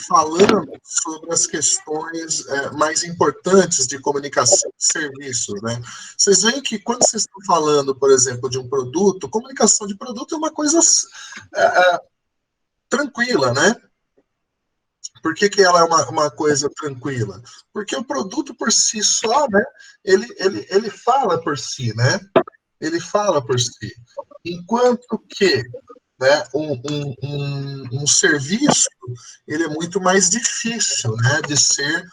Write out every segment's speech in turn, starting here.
falando sobre as questões mais importantes de comunicação de serviços, né? Vocês veem que quando vocês estão falando, por exemplo, de um produto, comunicação de produto é uma coisa tranquila, né? Por que ela é uma coisa tranquila? Porque o produto por si só, né? Ele fala por si, né? Ele fala por si. Enquanto que, né, um serviço, ele é muito mais difícil, né, de ser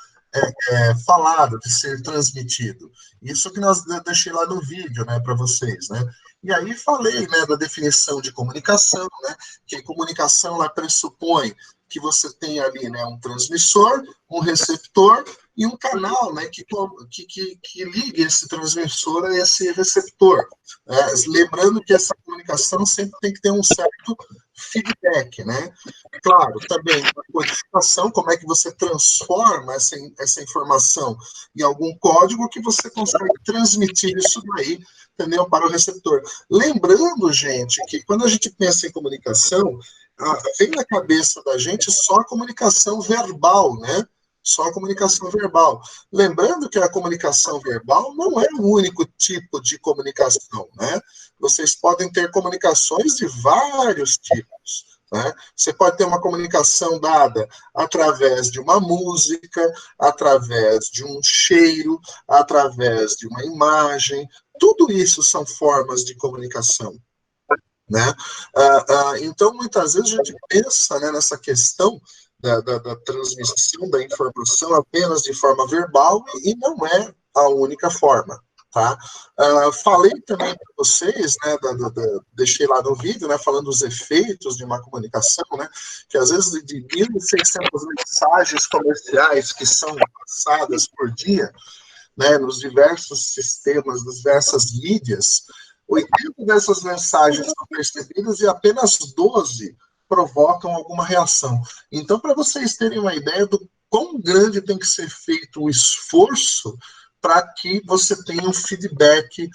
falado, de ser transmitido. Isso que nós deixei lá no vídeo, né, para vocês, né? E aí falei, né, da definição de comunicação, né, que a comunicação ela pressupõe que você tem ali, né, um transmissor, um receptor e um canal, né, que ligue esse transmissor a esse receptor. Lembrando que essa comunicação sempre tem que ter um certo feedback, né? Claro, também a codificação, como é que você transforma essa informação em algum código que você consegue transmitir isso daí, entendeu, para o receptor. Lembrando, gente, que quando a gente pensa em comunicação, vem na cabeça da gente só a comunicação verbal, né? Só a comunicação verbal. Lembrando que a comunicação verbal não é o único tipo de comunicação, né? Vocês podem ter comunicações de vários tipos, né? Você pode ter uma comunicação dada através de uma música, através de um cheiro, através de uma imagem. Tudo isso são formas de comunicação, né? Então, muitas vezes a gente pensa, né, nessa questão da transmissão da informação apenas de forma verbal e não é a única forma. Tá? Falei também para vocês, né, deixei lá no vídeo, né, falando dos efeitos de uma comunicação, né, que às vezes de 1.600 mensagens comerciais que são passadas por dia, né, nos diversos sistemas, nas diversas mídias, 80 dessas mensagens são percebidas e apenas 12 provocam alguma reação. Então, para vocês terem uma ideia do quão grande tem que ser feito o esforço para que você tenha um feedback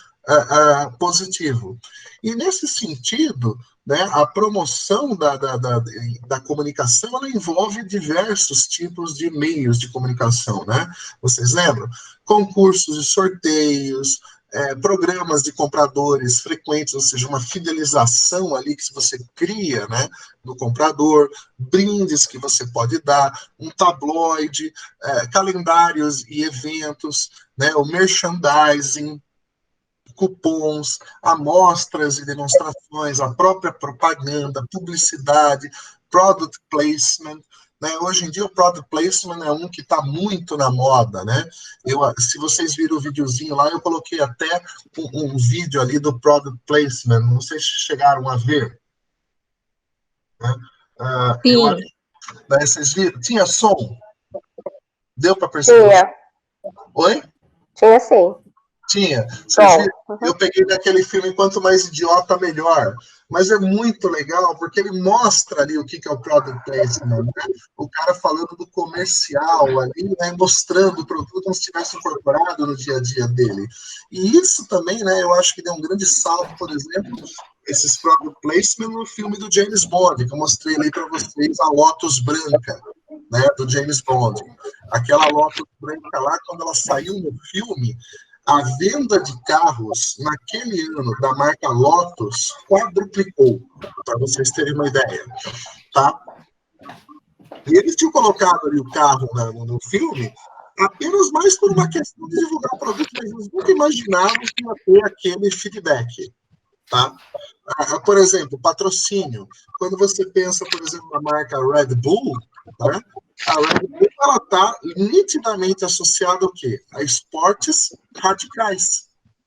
positivo. E nesse sentido, né, a promoção da comunicação ela envolve diversos tipos de meios de comunicação, né? Vocês lembram? Concursos e sorteios, programas de compradores frequentes, ou seja, uma fidelização ali que você cria, né, no comprador, brindes que você pode dar, um tabloide, calendários e eventos, né, o merchandising, cupons, amostras e demonstrações, a própria propaganda, publicidade, product placement, né? Hoje em dia o product placement é um que está muito na moda, né? Se vocês viram o videozinho lá, eu coloquei até um vídeo ali do product placement, não sei se chegaram a ver. Né? Eu acho, né, vocês viram? Tinha som? Deu para perceber? Tinha. Oi? Tinha sim. Tinha. Vocês viram? Eu peguei daquele filme Quanto Mais Idiota, Melhor. Mas é muito legal, porque ele mostra ali o que é o product placement, né? O cara falando do comercial ali, né? Mostrando o produto como se tivesse incorporado no dia a dia dele. E isso também, né? Eu acho que deu um grande salto, por exemplo, esses product placement no filme do James Bond, que eu mostrei ali para vocês, a Lotus Branca, né? Do James Bond. Aquela Lotus Branca lá, quando ela saiu no filme, a venda de carros naquele ano da marca Lotus quadruplicou, para vocês terem uma ideia, tá? E eles tinham colocado ali o carro no filme apenas mais por uma questão de divulgar o produto, mas eles nunca imaginavam que ia ter aquele feedback, tá? Por exemplo, patrocínio. Quando você pensa, por exemplo, na marca Red Bull, né? A Red Bull ela está nitidamente associada ao quê? A esportes radicais,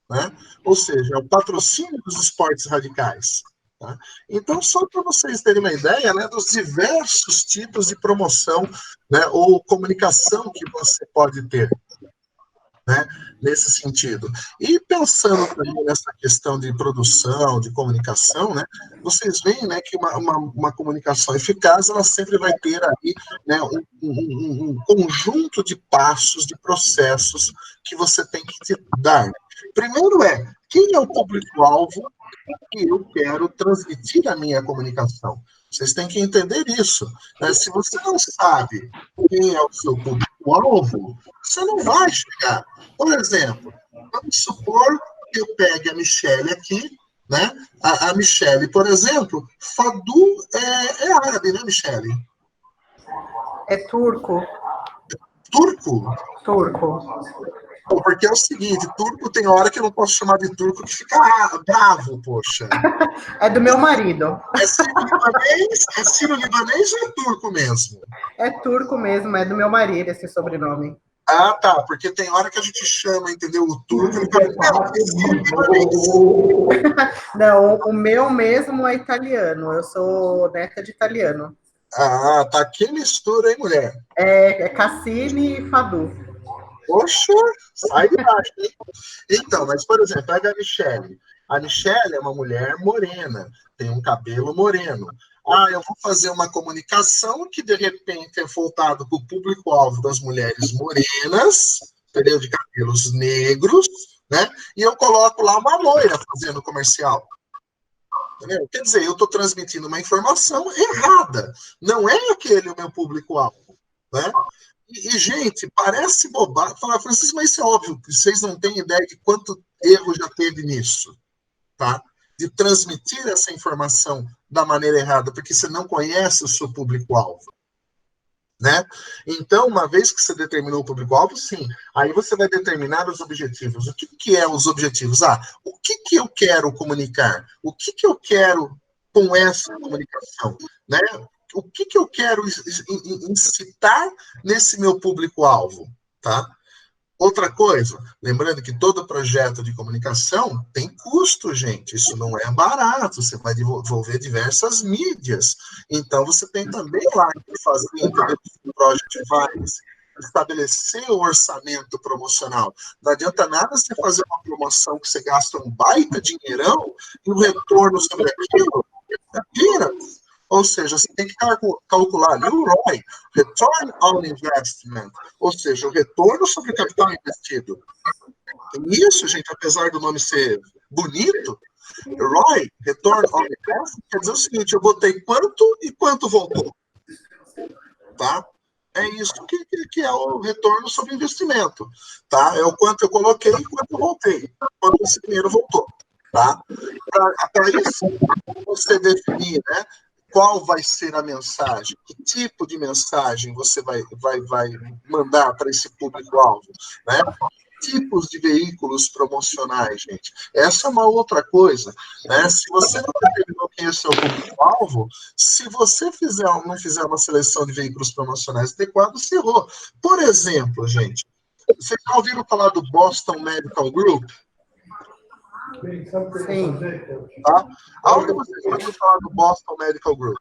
né? Ou seja, o patrocínio dos esportes radicais. Tá? Então, só para vocês terem uma ideia, né, dos diversos tipos de promoção, né, ou comunicação que você pode ter, né, nesse sentido. E pensando também nessa questão de produção, de comunicação, né, vocês veem, né, que uma comunicação eficaz, ela sempre vai ter aí, né, um conjunto de passos, de processos que você tem que dar. Primeiro quem é o público-alvo que eu quero transmitir a minha comunicação? Vocês têm que entender isso. Né? Se você não sabe quem é o seu público-alvo, você não vai chegar. Por exemplo, vamos supor que eu pegue a Michelle aqui, né? A Michelle, por exemplo, Fadu é árabe, né, Michelle? É turco. Turco? Turco. Porque é o seguinte, turco tem hora que eu não posso chamar de turco que fica bravo, poxa. É do meu marido. É sírio-libanês ou é turco mesmo? É turco mesmo, é do meu marido esse sobrenome. Ah, tá, porque tem hora que a gente chama, entendeu? O turco, ele fala, não, é sírio-libanês. Não, o meu mesmo é italiano. Eu sou neta de italiano. Ah, tá, que mistura, hein, mulher? É Cassini e Fadu. Poxa, sai de baixo, hein? Então, mas, por exemplo, pega a Michelle. A Michelle é uma mulher morena, tem um cabelo moreno. Ah, eu vou fazer uma comunicação que, de repente, é voltado para o público-alvo das mulheres morenas, entendeu? De cabelos negros, né? E eu coloco lá uma loira fazendo comercial. Entendeu? Quer dizer, eu estou transmitindo uma informação errada. Não é aquele o meu público-alvo, né? Gente, parece bobagem. Falar, Francisco, mas isso é óbvio, que vocês não têm ideia de quanto erro já teve nisso, tá? De transmitir essa informação da maneira errada, porque você não conhece o seu público-alvo, né? Então, uma vez que você determinou o público-alvo, sim, aí você vai determinar os objetivos. O que é os objetivos? Ah, o que eu quero comunicar? O que eu quero com essa comunicação, né? O que eu quero incitar nesse meu público-alvo, tá? Outra coisa, lembrando que todo projeto de comunicação tem custo, gente. Isso não é barato. Você vai desenvolver diversas mídias. Então, você tem também lá que fazer, entendeu? O Project Vibes, estabelecer o orçamento promocional. Não adianta nada você fazer uma promoção que você gasta um baita dinheirão e o retorno sobre aquilo é peanuts. Ou seja, você tem que calcular ali o ROI, Return on Investment, ou seja, o retorno sobre o capital investido. E isso, gente, apesar do nome ser bonito, ROI, Return on Investment, quer dizer o seguinte, eu botei quanto e quanto voltou. Tá? É isso que é o retorno sobre investimento. Tá? É o quanto eu coloquei e quanto eu voltei. Quanto esse dinheiro voltou. Tá? Para isso, você definir, né? Qual vai ser a mensagem, que tipo de mensagem você vai mandar para esse público-alvo, né? Tipos de veículos promocionais, gente. Essa é uma outra coisa, né? Se você não determinou quem é o seu público-alvo, se você não fizer uma seleção de veículos promocionais adequados, você errou. Por exemplo, gente, vocês já ouviram falar do Boston Medical Group? Sim. Tá? Aonde vocês ouviram falar do Boston Medical Group?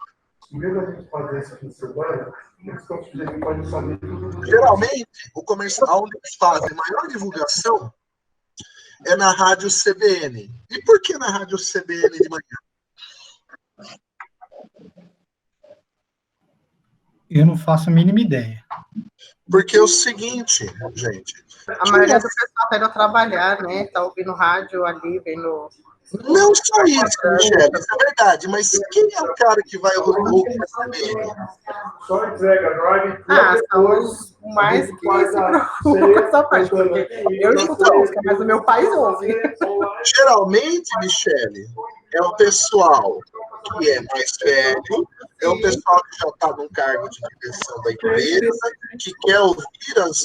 Geralmente, o comercial onde eles fazem maior divulgação é na rádio CBN. E por que na rádio CBN de manhã? Eu não faço a mínima ideia. Porque é o seguinte, gente. A maioria do pessoal está indo trabalhar, né? Está ouvindo rádio ali, vendo. Não só isso, Michele, isso é verdade, mas quem é o cara que vai ouvir a CBN? Só entrega drive. São os mais que se preocupam com essa parte, porque eu escuto música, mas o meu pai ouve. Geralmente, Michele, é o pessoal que é mais velho, é o pessoal que já está num cargo de direção da empresa, que quer ouvir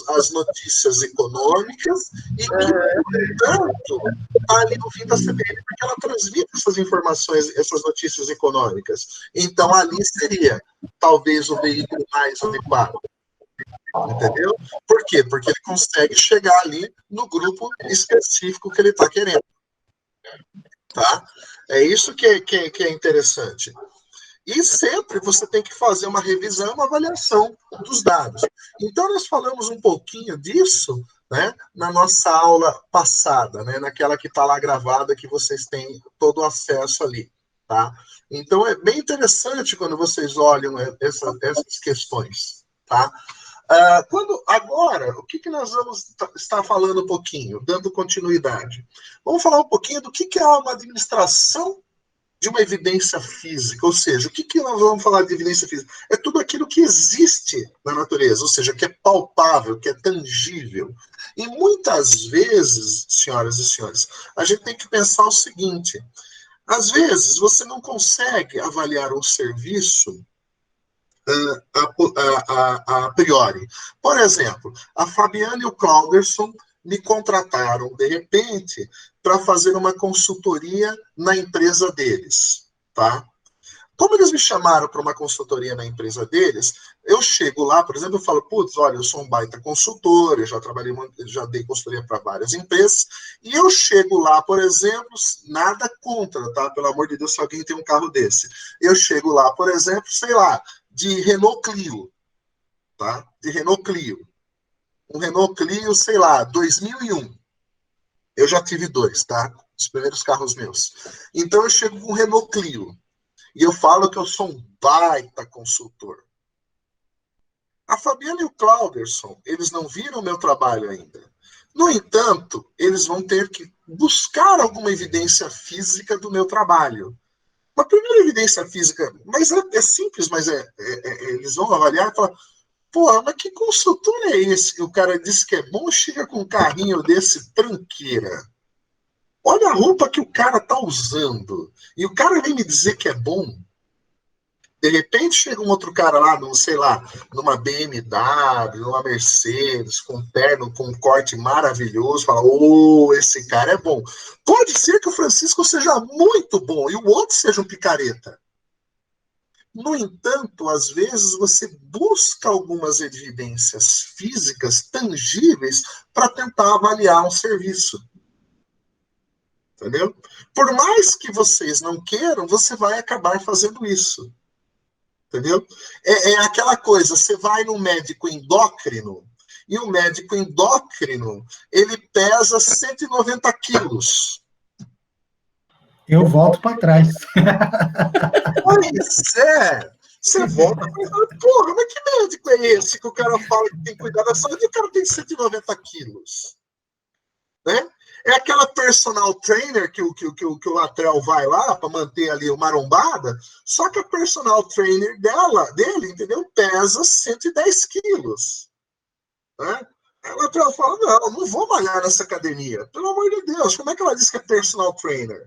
as notícias econômicas e que, portanto, está ali ouvindo a CBN porque ela transmite essas informações, essas notícias econômicas. Então, ali seria, talvez, o veículo mais adequado. Entendeu? Por quê? Porque ele consegue chegar ali no grupo específico que ele está querendo. Tá? É isso que é interessante. E sempre você tem que fazer uma revisão, uma avaliação dos dados. Então, nós falamos um pouquinho disso, né, na nossa aula passada, né, naquela que está lá gravada, que vocês têm todo o acesso ali. Tá? Então, é bem interessante quando vocês olham essas questões. Tá? Agora, o que nós vamos estar falando um pouquinho, dando continuidade? Vamos falar um pouquinho do que é uma administração de uma evidência física, ou seja, o que nós vamos falar de evidência física? É tudo aquilo que existe na natureza, ou seja, que é palpável, que é tangível. E muitas vezes, senhoras e senhores, a gente tem que pensar o seguinte: às vezes você não consegue avaliar um serviço a priori. Por exemplo, a Fabiana e o Clauderson me contrataram, de repente, para fazer uma consultoria na empresa deles, tá? Como eles me chamaram para uma consultoria na empresa deles, eu chego lá, por exemplo, eu falo, putz, olha, eu sou um baita consultor, eu já trabalhei, já dei consultoria para várias empresas, e eu chego lá, por exemplo, nada contra, tá? Pelo amor de Deus, se alguém tem um carro desse. Eu chego lá, por exemplo, sei lá, de Renault Clio, tá? De Renault Clio. Um Renault Clio, sei lá, 2001. Eu já tive dois, tá? Os primeiros carros meus. Então eu chego com um Renault Clio. E eu falo que eu sou um baita consultor. A Fabiana e o Clauderson, eles não viram o meu trabalho ainda. No entanto, eles vão ter que buscar alguma evidência física do meu trabalho. Uma primeira evidência física, mas é simples, mas eles vão avaliar e falar, pô, mas que consultor é esse? O cara disse que é bom, chega com um carrinho desse tranqueira. Olha a roupa que o cara tá usando. E o cara vem me dizer que é bom. De repente chega um outro cara lá, sei lá, numa BMW, numa Mercedes, com um terno, com um corte maravilhoso, fala, esse cara é bom. Pode ser que o Francisco seja muito bom e o outro seja um picareta. No entanto, às vezes você busca algumas evidências físicas tangíveis para tentar avaliar um serviço. Entendeu? Por mais que vocês não queiram, você vai acabar fazendo isso. Entendeu? É aquela coisa, você vai no médico endócrino, e o médico endócrino, ele pesa 190 quilos. Eu volto para trás. Pois é. Você volta e fala, porra, mas que médico é esse que o cara fala que tem que cuidar da saúde e o cara tem 190 quilos? Né? É aquela personal trainer que o Latrell vai lá para manter ali o marombada, só que a personal trainer dele, entendeu? Pesa 110 quilos. Né? A Latrell fala, não vou malhar nessa academia. Pelo amor de Deus, como é que ela diz que é personal trainer?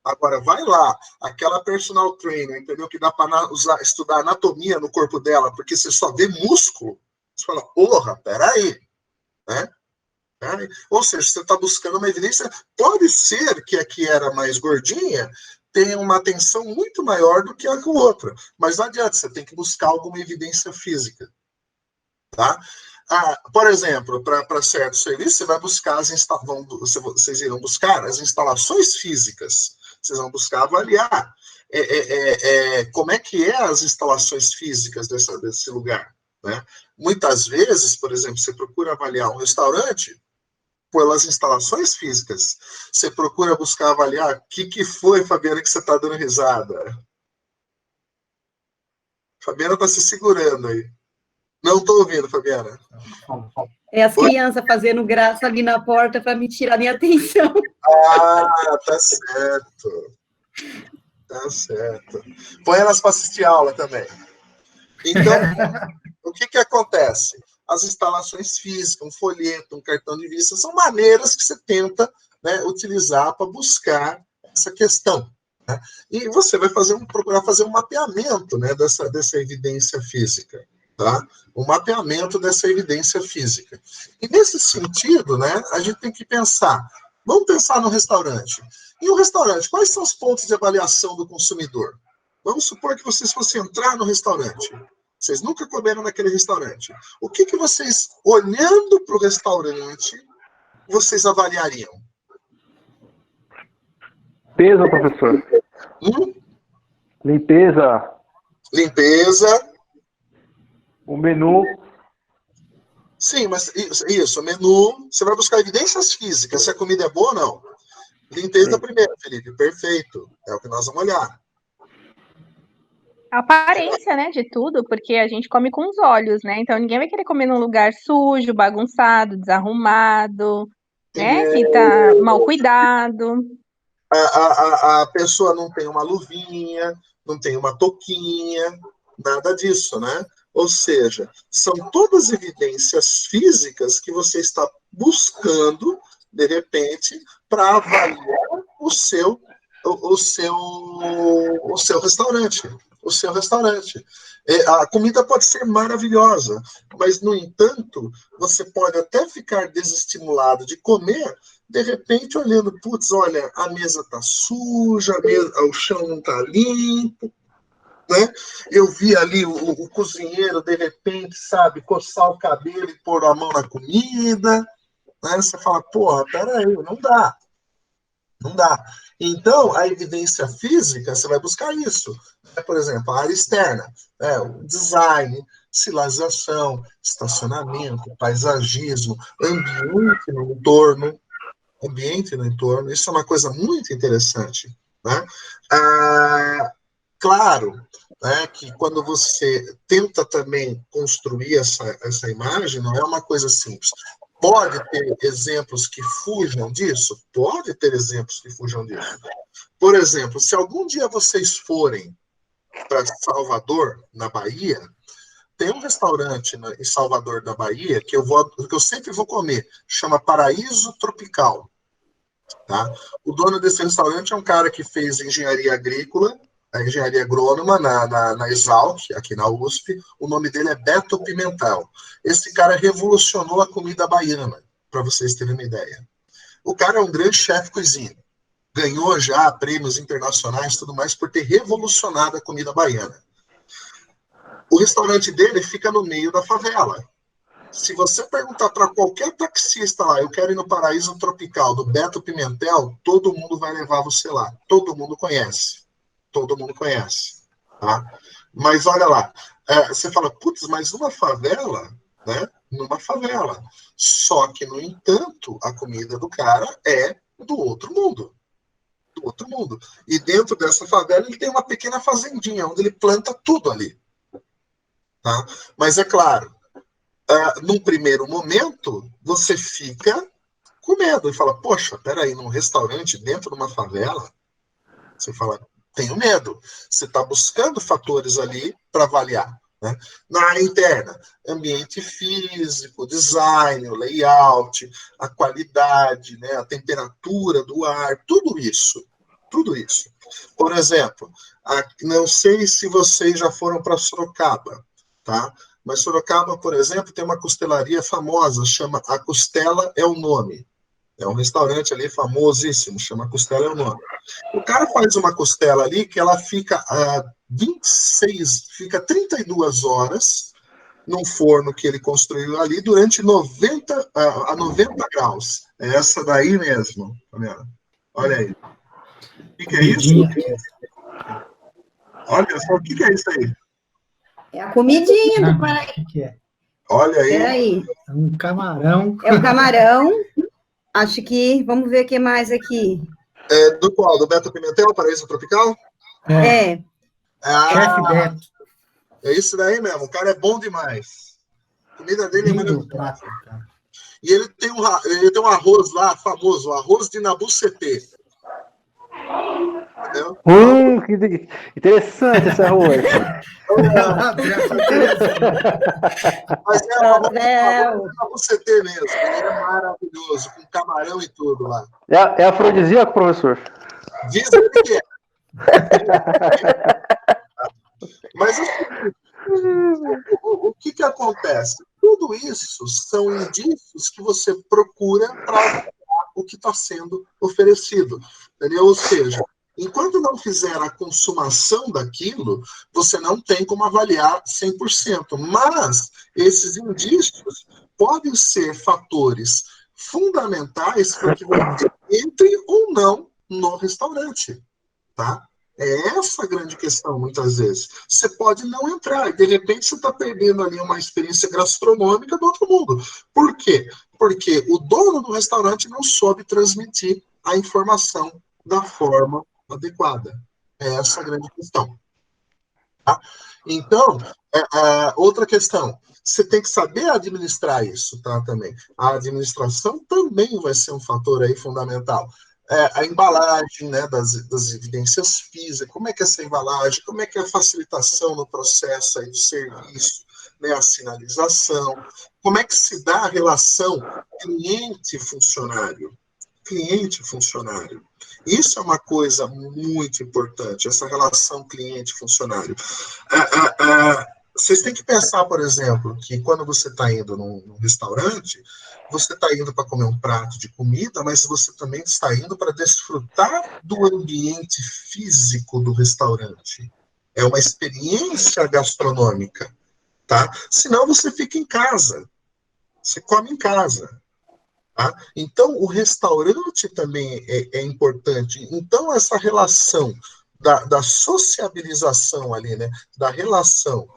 Agora, vai lá, aquela personal trainer, entendeu? Que dá para estudar anatomia no corpo dela, porque você só vê músculo. Você fala, porra, peraí. Né? Ou seja, você está buscando uma evidência. Pode ser que a que era mais gordinha tenha uma atenção muito maior do que a outra, mas não adianta, você tem que buscar alguma evidência física. Tá? Por exemplo, para certo serviço, você vai buscar vocês irão buscar as instalações físicas, vocês vão buscar avaliar como é que é as instalações físicas desse lugar. Né? Muitas vezes, por exemplo, você procura avaliar um restaurante pelas instalações físicas. Você procura buscar avaliar o que foi, Fabiana, que você está dando risada. Fabiana está se segurando aí. Não estou ouvindo, Fabiana. É as crianças fazendo graça ali na porta para me tirar minha atenção. Tá certo. Tá certo. Põe elas para assistir aula também. Então, o que acontece? As instalações físicas, um folheto, um cartão de visita, são maneiras que você tenta, né, utilizar para buscar essa questão. Né? E você vai procurar fazer um mapeamento, né, dessa evidência física. Tá? Um mapeamento dessa evidência física. E nesse sentido, né, a gente tem que pensar, vamos pensar no restaurante. E o restaurante, quais são os pontos de avaliação do consumidor? Vamos supor que vocês fossem entrar no restaurante. Vocês nunca comeram naquele restaurante. O que vocês, olhando para o restaurante, vocês avaliariam? Limpeza, professor. Limpeza. Limpeza. O menu. Sim, mas isso, menu. Você vai buscar evidências físicas, se a comida é boa ou não. Limpeza primeiro, Felipe. Perfeito. É o que nós vamos olhar. A aparência, né, de tudo, porque a gente come com os olhos, né? Então ninguém vai querer comer num lugar sujo, bagunçado, desarrumado, né? Que tá mal cuidado. A pessoa não tem uma luvinha, não tem uma touquinha, nada disso, né? Ou seja, são todas evidências físicas que você está buscando, de repente, para avaliar o seu restaurante. O seu restaurante. A comida pode ser maravilhosa, mas, no entanto, você pode até ficar desestimulado de comer, de repente, olhando, putz, olha, a mesa está suja, o chão não está limpo, né? Eu vi ali o cozinheiro, de repente, sabe, coçar o cabelo e pôr a mão na comida, né? Você fala, porra, peraí, não dá. Não dá. Então, a evidência física, você vai buscar isso. Por exemplo, a área externa, o design, silarização, estacionamento, paisagismo, ambiente no entorno. Isso é uma coisa muito interessante, né? Claro, né, que quando você tenta também construir essa imagem, não é uma coisa simples. Pode ter exemplos que fujam disso? Pode ter exemplos que fujam disso. Por exemplo, se algum dia vocês forem para Salvador, na Bahia, tem um restaurante em Salvador, na Bahia, que eu sempre vou comer, chama Paraíso Tropical. Tá? O dono desse restaurante é um cara que fez engenharia agrícola, a engenharia agrônoma na Exalc, aqui na USP. O nome dele é Beto Pimentel. Esse cara revolucionou a comida baiana, para vocês terem uma ideia. O cara é um grande chefe cozinha. Ganhou já prêmios internacionais e tudo mais por ter revolucionado a comida baiana. O restaurante dele fica no meio da favela. Se você perguntar para qualquer taxista lá, eu quero ir no Paraíso Tropical do Beto Pimentel, todo mundo vai levar você lá. Todo mundo conhece. Todo mundo conhece. Tá? Mas olha lá, você fala, putz, mas numa favela, né? Numa favela. Só que, no entanto, a comida do cara é do outro mundo. Do outro mundo. E dentro dessa favela ele tem uma pequena fazendinha, onde ele planta tudo ali. Tá? Mas é claro, num primeiro momento, você fica com medo e fala, poxa, peraí, num restaurante dentro de uma favela, você fala, tenho medo. Você está buscando fatores ali para avaliar. Né? Na área interna, ambiente físico, design, o layout, a qualidade, né? A temperatura do ar, tudo isso. Tudo isso. Por exemplo, não sei se vocês já foram para Sorocaba, tá? Mas Sorocaba, por exemplo, tem uma costelaria famosa, chama A Costela é o Nome. É um restaurante ali famosíssimo, chama Costela é o Nome. O cara faz uma costela ali que ela fica 32 horas num forno que ele construiu ali durante 90 graus. É essa daí mesmo. Olha aí. O que é isso? Olha só, o que é isso aí? É a comidinha do Paraíso. O que é? Olha aí. Peraí. É um camarão. É o camarão. Acho que... Vamos ver o que mais aqui. Do qual? Do Beto Pimentel, Paraíso Tropical? É. Chefe Beto. É isso daí mesmo. O cara é bom demais. A comida dele é maravilhosa. E ele tem um arroz lá famoso, o arroz de Nabucetê. Entendeu? Que interessante esse arroz. Mas é o Nabucetê mesmo. Ele é maravilhoso, com camarão e tudo lá. É afrodisíaco, professor? Dizem que é. Mas o que acontece? Tudo isso são indícios que você procura para avaliar o que está sendo oferecido. Entendeu? Ou seja, enquanto não fizer a consumação daquilo, você não tem como avaliar 100%. Mas esses indícios podem ser fatores fundamentais para que você entre ou não no restaurante. Tá? É essa a grande questão, muitas vezes. Você pode não entrar, e de repente você está perdendo ali uma experiência gastronômica do outro mundo. Por quê? Porque o dono do restaurante não soube transmitir a informação da forma adequada. É essa a grande questão. Tá? Então, outra questão, você tem que saber administrar isso, tá, também. A administração também vai ser um fator aí fundamental. a embalagem, né, das evidências físicas, como é que é essa embalagem, como é que é a facilitação no processo aí do serviço, né, a sinalização, como é que se dá a relação cliente-funcionário. Cliente-funcionário. Isso é uma coisa muito importante, essa relação cliente-funcionário. Vocês têm que pensar, por exemplo, que quando você está indo num restaurante, você está indo para comer um prato de comida, mas você também está indo para desfrutar do ambiente físico do restaurante. É uma experiência gastronômica, tá? Senão você fica em casa, você come em casa. Tá? Então, o restaurante também é importante. Então, essa relação da sociabilização ali, né? Da relação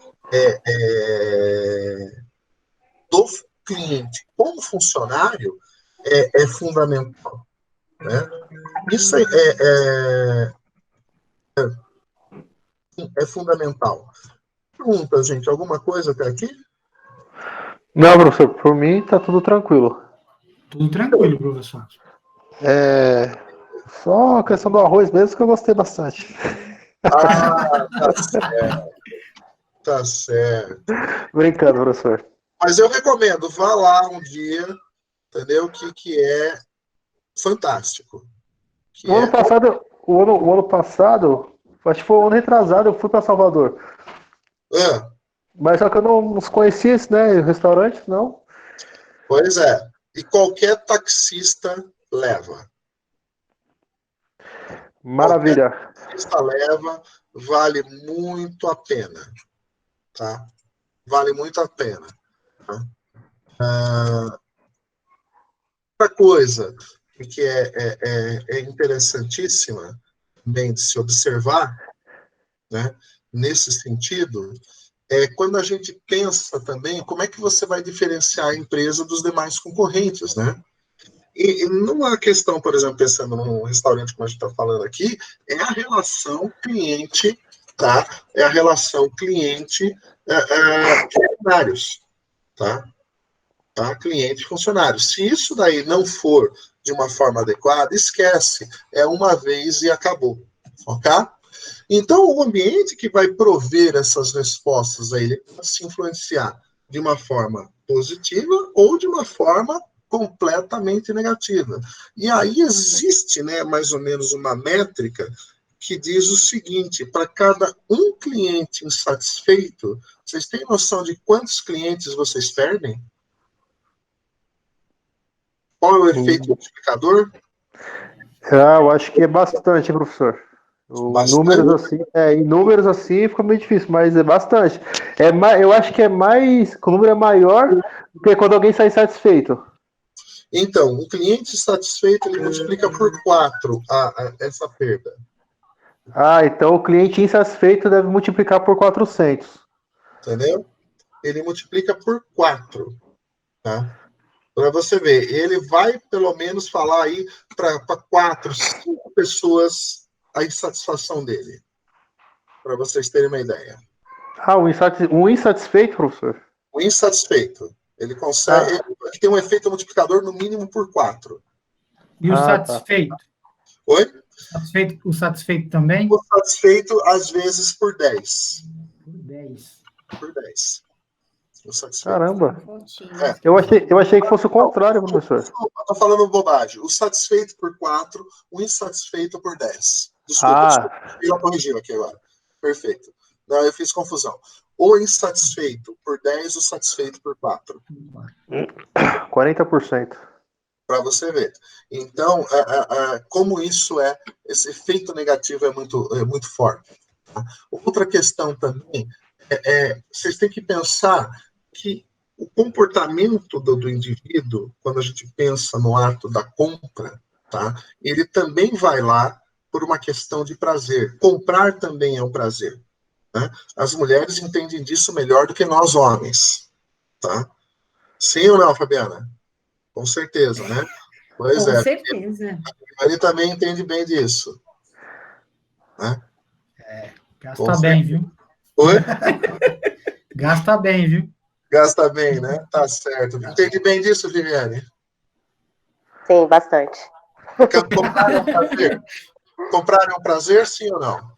do cliente com o funcionário é fundamental. Né? Isso é fundamental. Pergunta, gente, alguma coisa até aqui? Não, professor, por mim tá tudo tranquilo. Tudo tranquilo, professor. Só a questão do arroz mesmo que eu gostei bastante. Ah, tá certo. Tá certo. Brincando, professor. Mas eu recomendo, vá lá um dia, entendeu? Que é fantástico. O ano passado, acho que foi o ano retrasado, eu fui para Salvador. Mas só que eu não conhecia esse, né, o restaurante, não. Pois é. E qualquer taxista leva. Maravilha. Qualquer taxista leva, vale muito a pena. Tá? Vale muito a pena. Tá? Outra coisa que é interessantíssima também de se observar, né, nesse sentido, é quando a gente pensa também como é que você vai diferenciar a empresa dos demais concorrentes, né? E numa questão, por exemplo, pensando num restaurante como a gente está falando aqui, é a relação cliente, tá? É a relação cliente-funcionários, tá? Cliente e funcionário. Se isso daí não for de uma forma adequada, esquece. É uma vez e acabou. Ok? Então, o ambiente que vai prover essas respostas aí, ele vai se influenciar de uma forma positiva ou de uma forma completamente negativa. E aí existe, né, mais ou menos uma métrica que diz o seguinte: para cada um cliente insatisfeito, vocês têm noção de quantos clientes vocês perdem? Qual é o efeito multiplicador? Eu acho que é bastante, professor. Em números assim fica meio difícil, mas é bastante. Eu acho que o número é maior do que quando alguém sai insatisfeito. Então, o cliente satisfeito, ele multiplica por 4 essa perda. Então o cliente insatisfeito deve multiplicar por 400. Entendeu? Ele multiplica por 4. Tá? Para você ver, ele vai pelo menos falar aí para 4, 5 pessoas a insatisfação dele. Para vocês terem uma ideia. Um insatisfeito, professor? O insatisfeito. Ele consegue. Ele tem um efeito multiplicador no mínimo por 4. E o satisfeito? Tá. Oi? O satisfeito também? O satisfeito, às vezes, por 10. Por 10. Caramba. Eu achei que fosse o contrário, professor. Estou falando bobagem. O satisfeito por 4, o insatisfeito por 10. Desculpa, eu corrigi aqui agora. Perfeito. Não, eu fiz confusão. O insatisfeito por 10, o satisfeito por 4. 40%. Para você ver. Então, como esse efeito negativo é muito forte. Outra questão também vocês têm que pensar que o comportamento do indivíduo, quando a gente pensa no ato da compra, tá? Ele também vai lá por uma questão de prazer. Comprar também é um prazer. Né? As mulheres entendem disso melhor do que nós homens. Tá? Sim ou não, Fabiana? Com certeza, né? Pois Com certeza. Ele também entende bem disso. Né? Gasta bem, viu? Oi? Gasta bem, viu? Gasta bem, né? Tá certo. Entende bem disso, Viviane? Sim, bastante. Comprar é um prazer? Comprar é um prazer, sim ou não?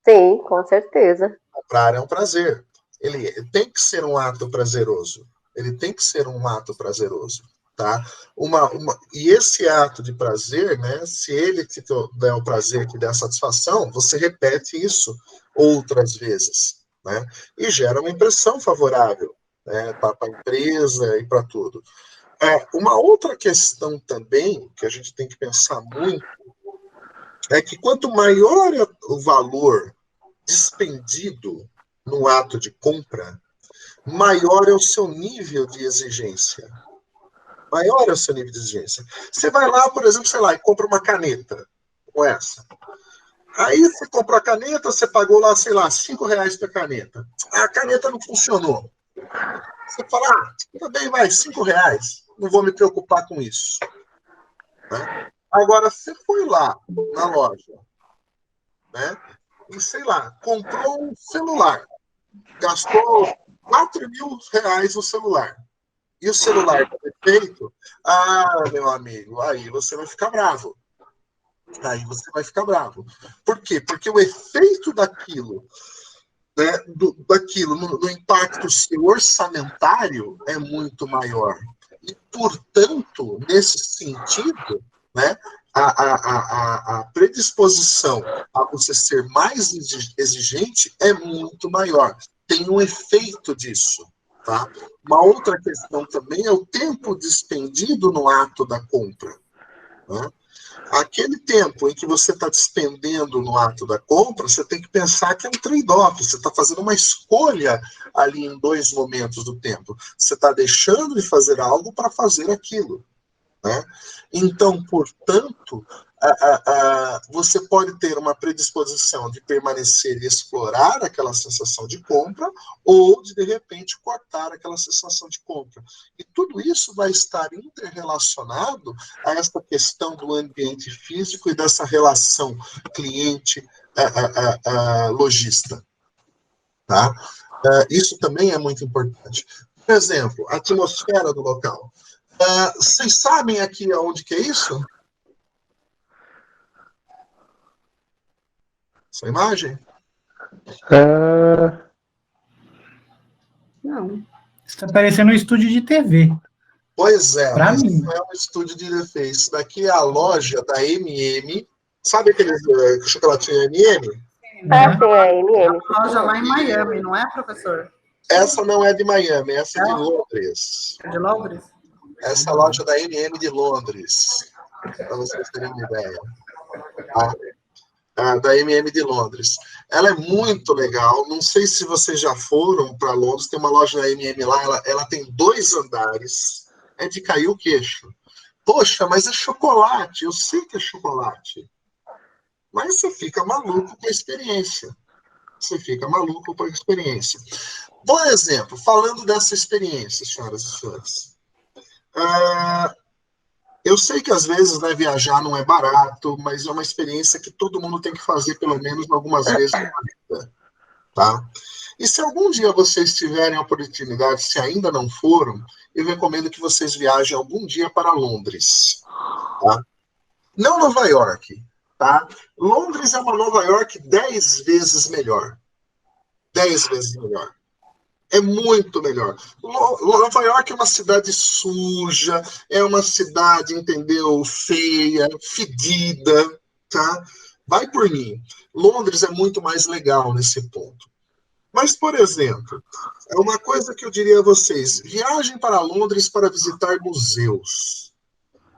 Sim, com certeza. Comprar é um prazer. Ele tem que ser um ato prazeroso. Ele tem que ser um ato prazeroso, tá? E esse ato de prazer, né? Se ele te der o prazer, te der a satisfação, você repete isso outras vezes, né? E gera uma impressão favorável, né? Para a empresa e para tudo. Uma outra questão também que a gente tem que pensar muito é que quanto maior é o valor dispendido no ato de compra, maior é o seu nível de exigência. Maior é o seu nível de exigência. Você vai lá, por exemplo, sei lá, e compra uma caneta, como essa. Aí você comprou a caneta, você pagou lá, sei lá, R$5 para a caneta. A caneta não funcionou. Você fala, tudo bem, vai, R$5. Não vou me preocupar com isso. Né? Agora, você foi lá na loja, né? E sei lá, comprou um celular. Gastou R$4.000 no celular. E o celular está defeito, meu amigo, aí você vai ficar bravo. Aí você vai ficar bravo. Por quê? Porque o efeito daquilo, né, no impacto seu orçamentário é muito maior. E, portanto, nesse sentido, né, a predisposição a você ser mais exigente é muito maior. Tem um efeito disso. Tá? Uma outra questão também é o tempo despendido no ato da compra. Né? Aquele tempo em que você está despendendo no ato da compra, você tem que pensar que é um trade-off, você está fazendo uma escolha ali em 2 momentos do tempo. Você está deixando de fazer algo para fazer aquilo. Né? Então, portanto, você pode ter uma predisposição de permanecer e explorar aquela sensação de compra ou de repente, cortar aquela sensação de compra. E tudo isso vai estar interrelacionado a essa questão do ambiente físico e dessa relação cliente-lojista. Tá? Isso também é muito importante. Por exemplo, a atmosfera do local. Vocês sabem aqui aonde que é isso? Essa imagem? Não. Está parecendo um estúdio de TV. Pois é, Pra mas mim. não é um estúdio de defeito. Isso daqui é a loja da MM. Sabe aqueles chocolatinho MM? Ah, sim, é MM. A loja lá em Miami, não é, professor? Essa não é de Miami, essa é de Londres. É de Londres? Essa é a loja da MM de Londres, para vocês terem uma ideia. Da MM de Londres. Ela é muito legal. Não sei se vocês já foram para Londres. Tem uma loja da MM lá. Ela tem 2 andares. É de cair o queixo. Poxa, mas é chocolate. Eu sei que é chocolate. Mas você fica maluco com a experiência. Você fica maluco com a experiência. Por exemplo, falando dessa experiência, senhoras e senhores. Eu sei que às vezes, né, viajar não é barato, mas é uma experiência que todo mundo tem que fazer pelo menos algumas vezes na vida, tá? E se algum dia vocês tiverem a oportunidade, se ainda não foram, eu recomendo que vocês viajem algum dia para Londres, tá? Não Nova York, tá? Londres é uma Nova York 10 vezes melhor. 10 vezes melhor. É muito melhor. Nova York é uma cidade suja, é uma cidade, entendeu, feia, fedida, tá? Vai por mim. Londres é muito mais legal nesse ponto. Mas, por exemplo, é uma coisa que eu diria a vocês: viagem para Londres para visitar museus.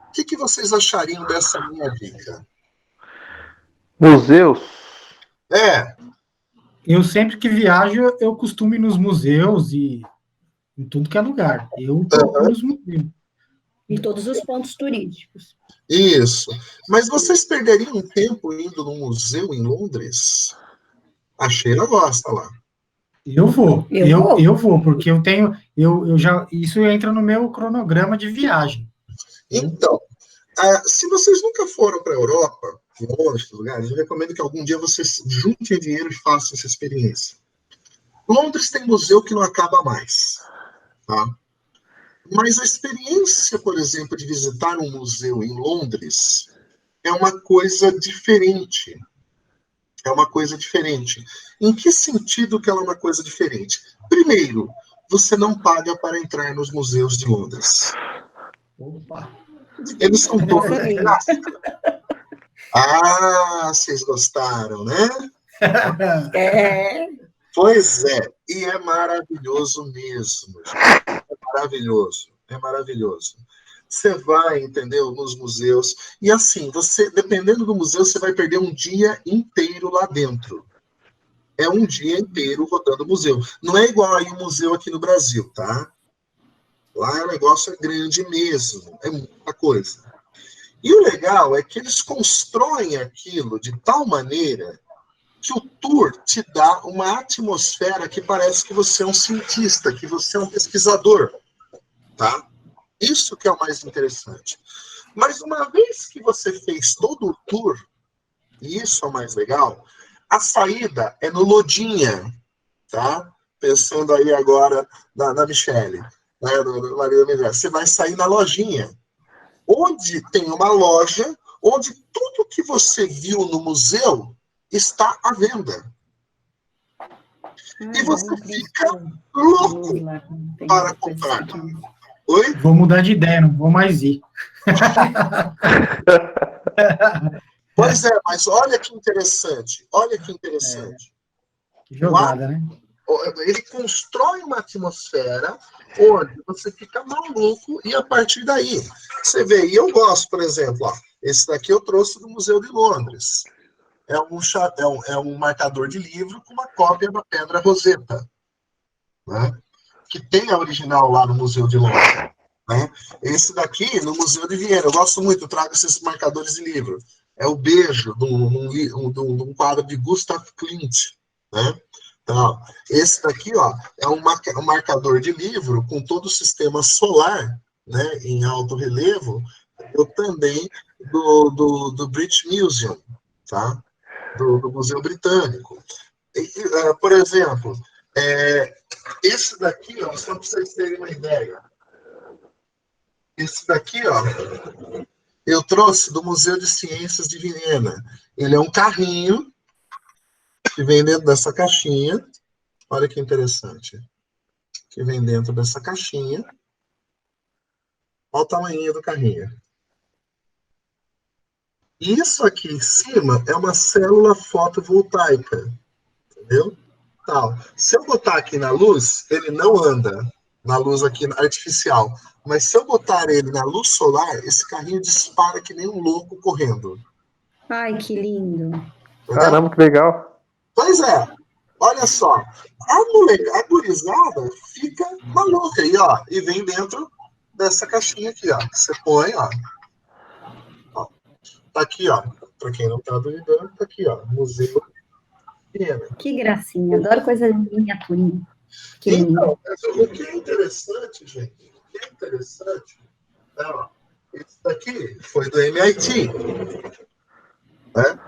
O que vocês achariam dessa minha dica? Museus? Eu sempre que viajo, eu costumo ir nos museus e em tudo que é lugar. Eu procuro os museus. Em todos os pontos turísticos. Isso. Mas vocês perderiam tempo indo num museu em Londres? A Sheila gosta lá. Eu vou. Eu vou. Eu vou, porque eu tenho. Eu já, isso entra no meu cronograma de viagem. Então, se vocês nunca foram para a Europa, em outros lugares, eu recomendo que algum dia vocês juntem dinheiro e façam essa experiência. Londres tem museu que não acaba mais. Tá? Mas a experiência, por exemplo, de visitar um museu em Londres é uma coisa diferente. É uma coisa diferente. Em que sentido que ela é uma coisa diferente? Primeiro, você não paga para entrar nos museus de Londres. Opa! Eles são todos de Sabia. graça. Ah, vocês gostaram, né? É. Pois é, e é maravilhoso mesmo, gente. É maravilhoso, é maravilhoso. Você vai, entendeu, nos museus, e assim, você, dependendo do museu, você vai perder um dia inteiro lá dentro. É um dia inteiro rodando o museu. Não é igual aí um museu aqui no Brasil, tá? Lá o negócio é grande mesmo, é muita coisa. E o legal é que eles constroem aquilo de tal maneira que o tour te dá uma atmosfera que parece que você é um cientista, que você é um pesquisador, tá? Isso que é o mais interessante. Mas uma vez que você fez todo o tour, e isso é o mais legal, a saída é no Lodinha, tá? Pensando aí agora na Michele, né? No Maria Melhor. Você vai sair na lojinha, onde tem uma loja, onde tudo que você viu no museu está à venda. E você fica louco para comprar. Oi? Vou mudar de ideia, não vou mais ir. Pois é, mas olha que interessante. Olha que interessante. Que jogada, né? Ele constrói uma atmosfera onde você fica maluco e a partir daí você vê. E eu gosto, por exemplo, ó, esse daqui eu trouxe do Museu de Londres. É um marcador de livro com uma cópia da Pedra Roseta, né? Que tem a original lá no Museu de Londres. Né? Esse daqui, no Museu de Viena, eu gosto muito, eu trago esses marcadores de livro. É o Beijo, de um quadro de Gustav Klimt. Né? Então, esse daqui ó, é um marcador de livro com todo o sistema solar, né, em alto relevo, eu também do British Museum, tá? Do Museu Britânico. Por exemplo, esse daqui, ó, só para vocês terem uma ideia, esse daqui, ó, eu trouxe do Museu de Ciências de Viena. Ele é um carrinho que vem dentro dessa caixinha. Olha que interessante. Que vem dentro dessa caixinha. Olha o tamanho do carrinho. Isso aqui em cima é uma célula fotovoltaica. Entendeu? Tal. Se eu botar aqui na luz, ele não anda. Na luz aqui artificial. Mas se eu botar ele na luz solar, esse carrinho dispara que nem um louco correndo. Ai, que lindo. Entendeu? Caramba, que legal. Pois é. Olha só. A gurizada fica maluca aí, ó. E vem dentro dessa caixinha aqui, ó. Você põe, ó. Tá aqui, ó. Para quem não tá duvidando, tá aqui, ó. Museu Viena. Que gracinha. Adoro coisa de miniaturinha. Que lindo. Então, o que é interessante, gente, o que é interessante, ó, esse daqui foi do MIT, né?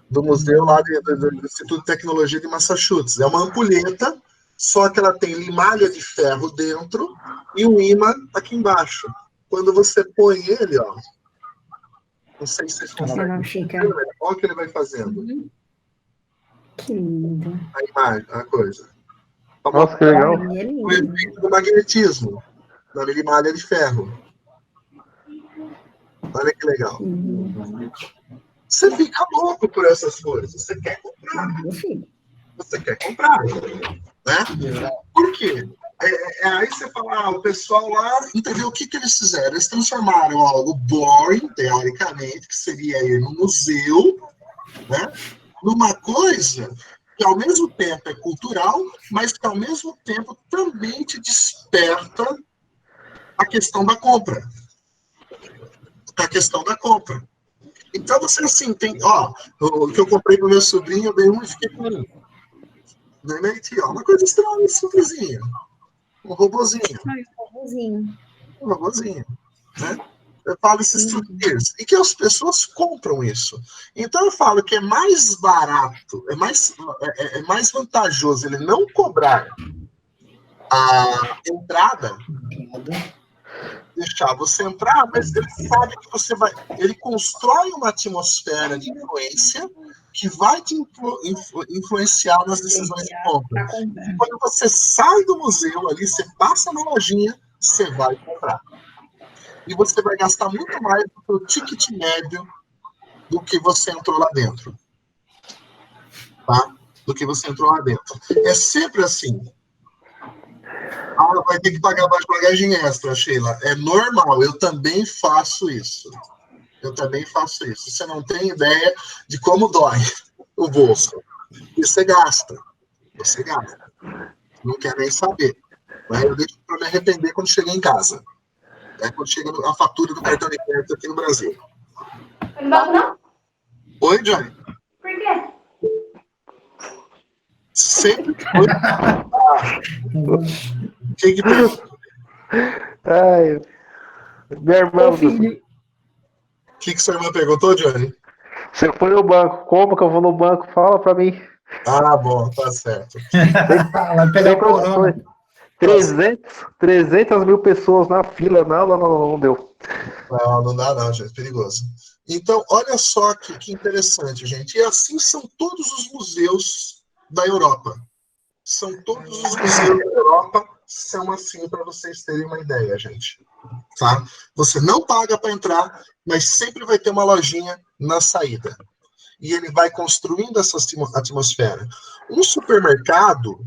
Do museu lá do Instituto de Tecnologia de Massachusetts. É uma ampulheta, só que ela tem limalha de ferro dentro e um ímã aqui embaixo. Quando você põe ele, ó, não sei se vocês conseguem ver, olha o que ele vai fazendo. Que lindo. A imagem, a coisa. Nossa, que legal. O efeito do magnetismo, da limalha de ferro. Olha que legal. Você fica louco por essas coisas. Você quer comprar. Você quer comprar. Né? Por quê? Aí você fala, o pessoal lá, entendeu o que eles fizeram? Eles transformaram algo boring, teoricamente, que seria ir no museu, né? Numa coisa que ao mesmo tempo é cultural, mas que ao mesmo tempo também te desperta a questão da compra. A questão da compra. Então você assim tem, ó, o que eu comprei pro meu sobrinho, eu dei um e fiquei com um. No MIT, ó, uma coisa estranha, simplesinha. Um robozinho. Um robozinho, né? Eu falo esses truques. E que as pessoas compram isso. Então eu falo que é mais barato, é mais vantajoso ele não cobrar a entrada deixar você entrar, mas ele sabe que você vai. Ele constrói uma atmosfera de influência que vai te influenciar nas decisões de compra. E quando você sai do museu ali, você passa na lojinha, você vai comprar. E você vai gastar muito mais do que o ticket médio do que você entrou lá dentro. Tá? Do que você entrou lá dentro. É sempre assim. Vai ter que pagar mais bagagem extra, Sheila. É normal, eu também faço isso. Você não tem ideia de como dói o bolso. E você gasta. Não quer nem saber. Mas eu deixo para me arrepender quando chegar em casa. Quando chega a fatura do cartão de crédito aqui no Brasil. Não? Oi, Johnny. Por quê? Sempre foi. O que tem? Ai, minha irmã. O que sua irmã perguntou, Johnny? Você foi no banco, como que eu vou no banco? Fala pra mim. Ah, bom, tá certo. Vai pegar o corona. 300 mil pessoas na fila. Não deu. Não dá não, gente, perigoso. Então, olha só que interessante, gente. E assim são todos os museus da Europa. Todos os museus da Europa são assim, para vocês terem uma ideia, gente. Tá? Você não paga para entrar, mas sempre vai ter uma lojinha na saída. E ele vai construindo essa atmosfera. Um supermercado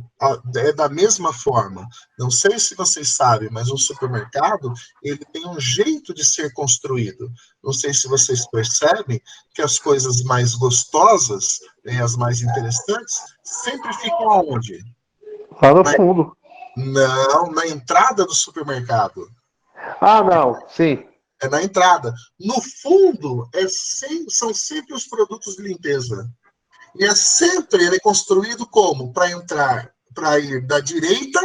é da mesma forma. Não sei se vocês sabem, mas um supermercado ele tem um jeito de ser construído. Não sei se vocês percebem que as coisas mais gostosas, as mais interessantes, sempre ficam aonde? Lá no fundo. Não, na entrada do supermercado. Ah, não, sim. É na entrada. No fundo, são sempre os produtos de limpeza. E ele é construído como? Para ir da direita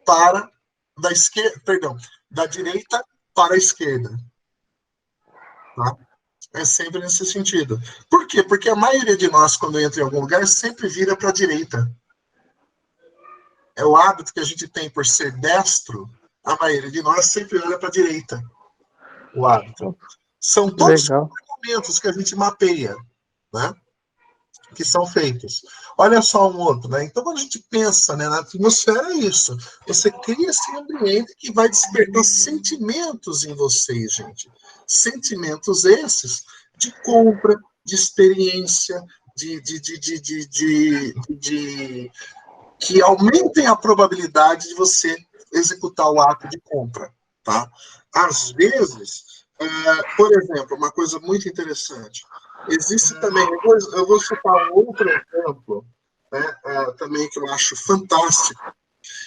para da esquerda, perdão, da direita para a esquerda. Tá? É sempre nesse sentido. Por quê? Porque a maioria de nós, quando entra em algum lugar, sempre vira para a direita. É o hábito que a gente tem por ser destro, a maioria de nós sempre olha para a direita. O hábito. São todos os momentos que a gente mapeia, né? Que são feitos. Olha só um outro, né? Então, quando a gente pensa, né, na atmosfera, é isso. Você cria esse ambiente que vai despertar sentimentos em vocês, gente. Sentimentos esses de compra, de experiência, que aumentem a probabilidade de você executar o ato de compra, tá? Às vezes, por exemplo, uma coisa muito interessante, existe também, eu vou citar um outro exemplo, né, também que eu acho fantástico.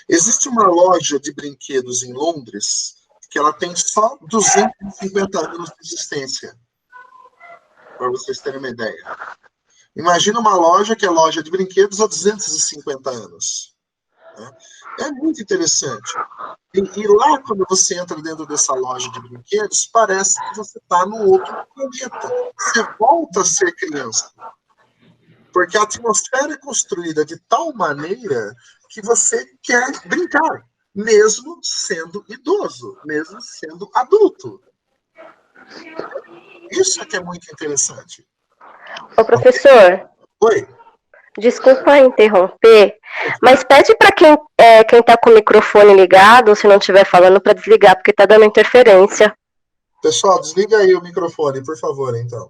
Existe uma loja de brinquedos em Londres que ela tem só 250 anos de existência, para vocês terem uma ideia. Imagina uma loja que é loja de brinquedos há 250 anos. Né? É muito interessante. E lá, quando você entra dentro dessa loja de brinquedos, parece que você está num outro planeta. Você volta a ser criança. Porque a atmosfera é construída de tal maneira que você quer brincar, mesmo sendo idoso, mesmo sendo adulto. Isso é que é muito interessante. Ô, professor. Oi. Desculpa interromper, mas pede para quem está com o microfone ligado, se não estiver falando, para desligar, porque está dando interferência. Pessoal, desliga aí o microfone, por favor, então.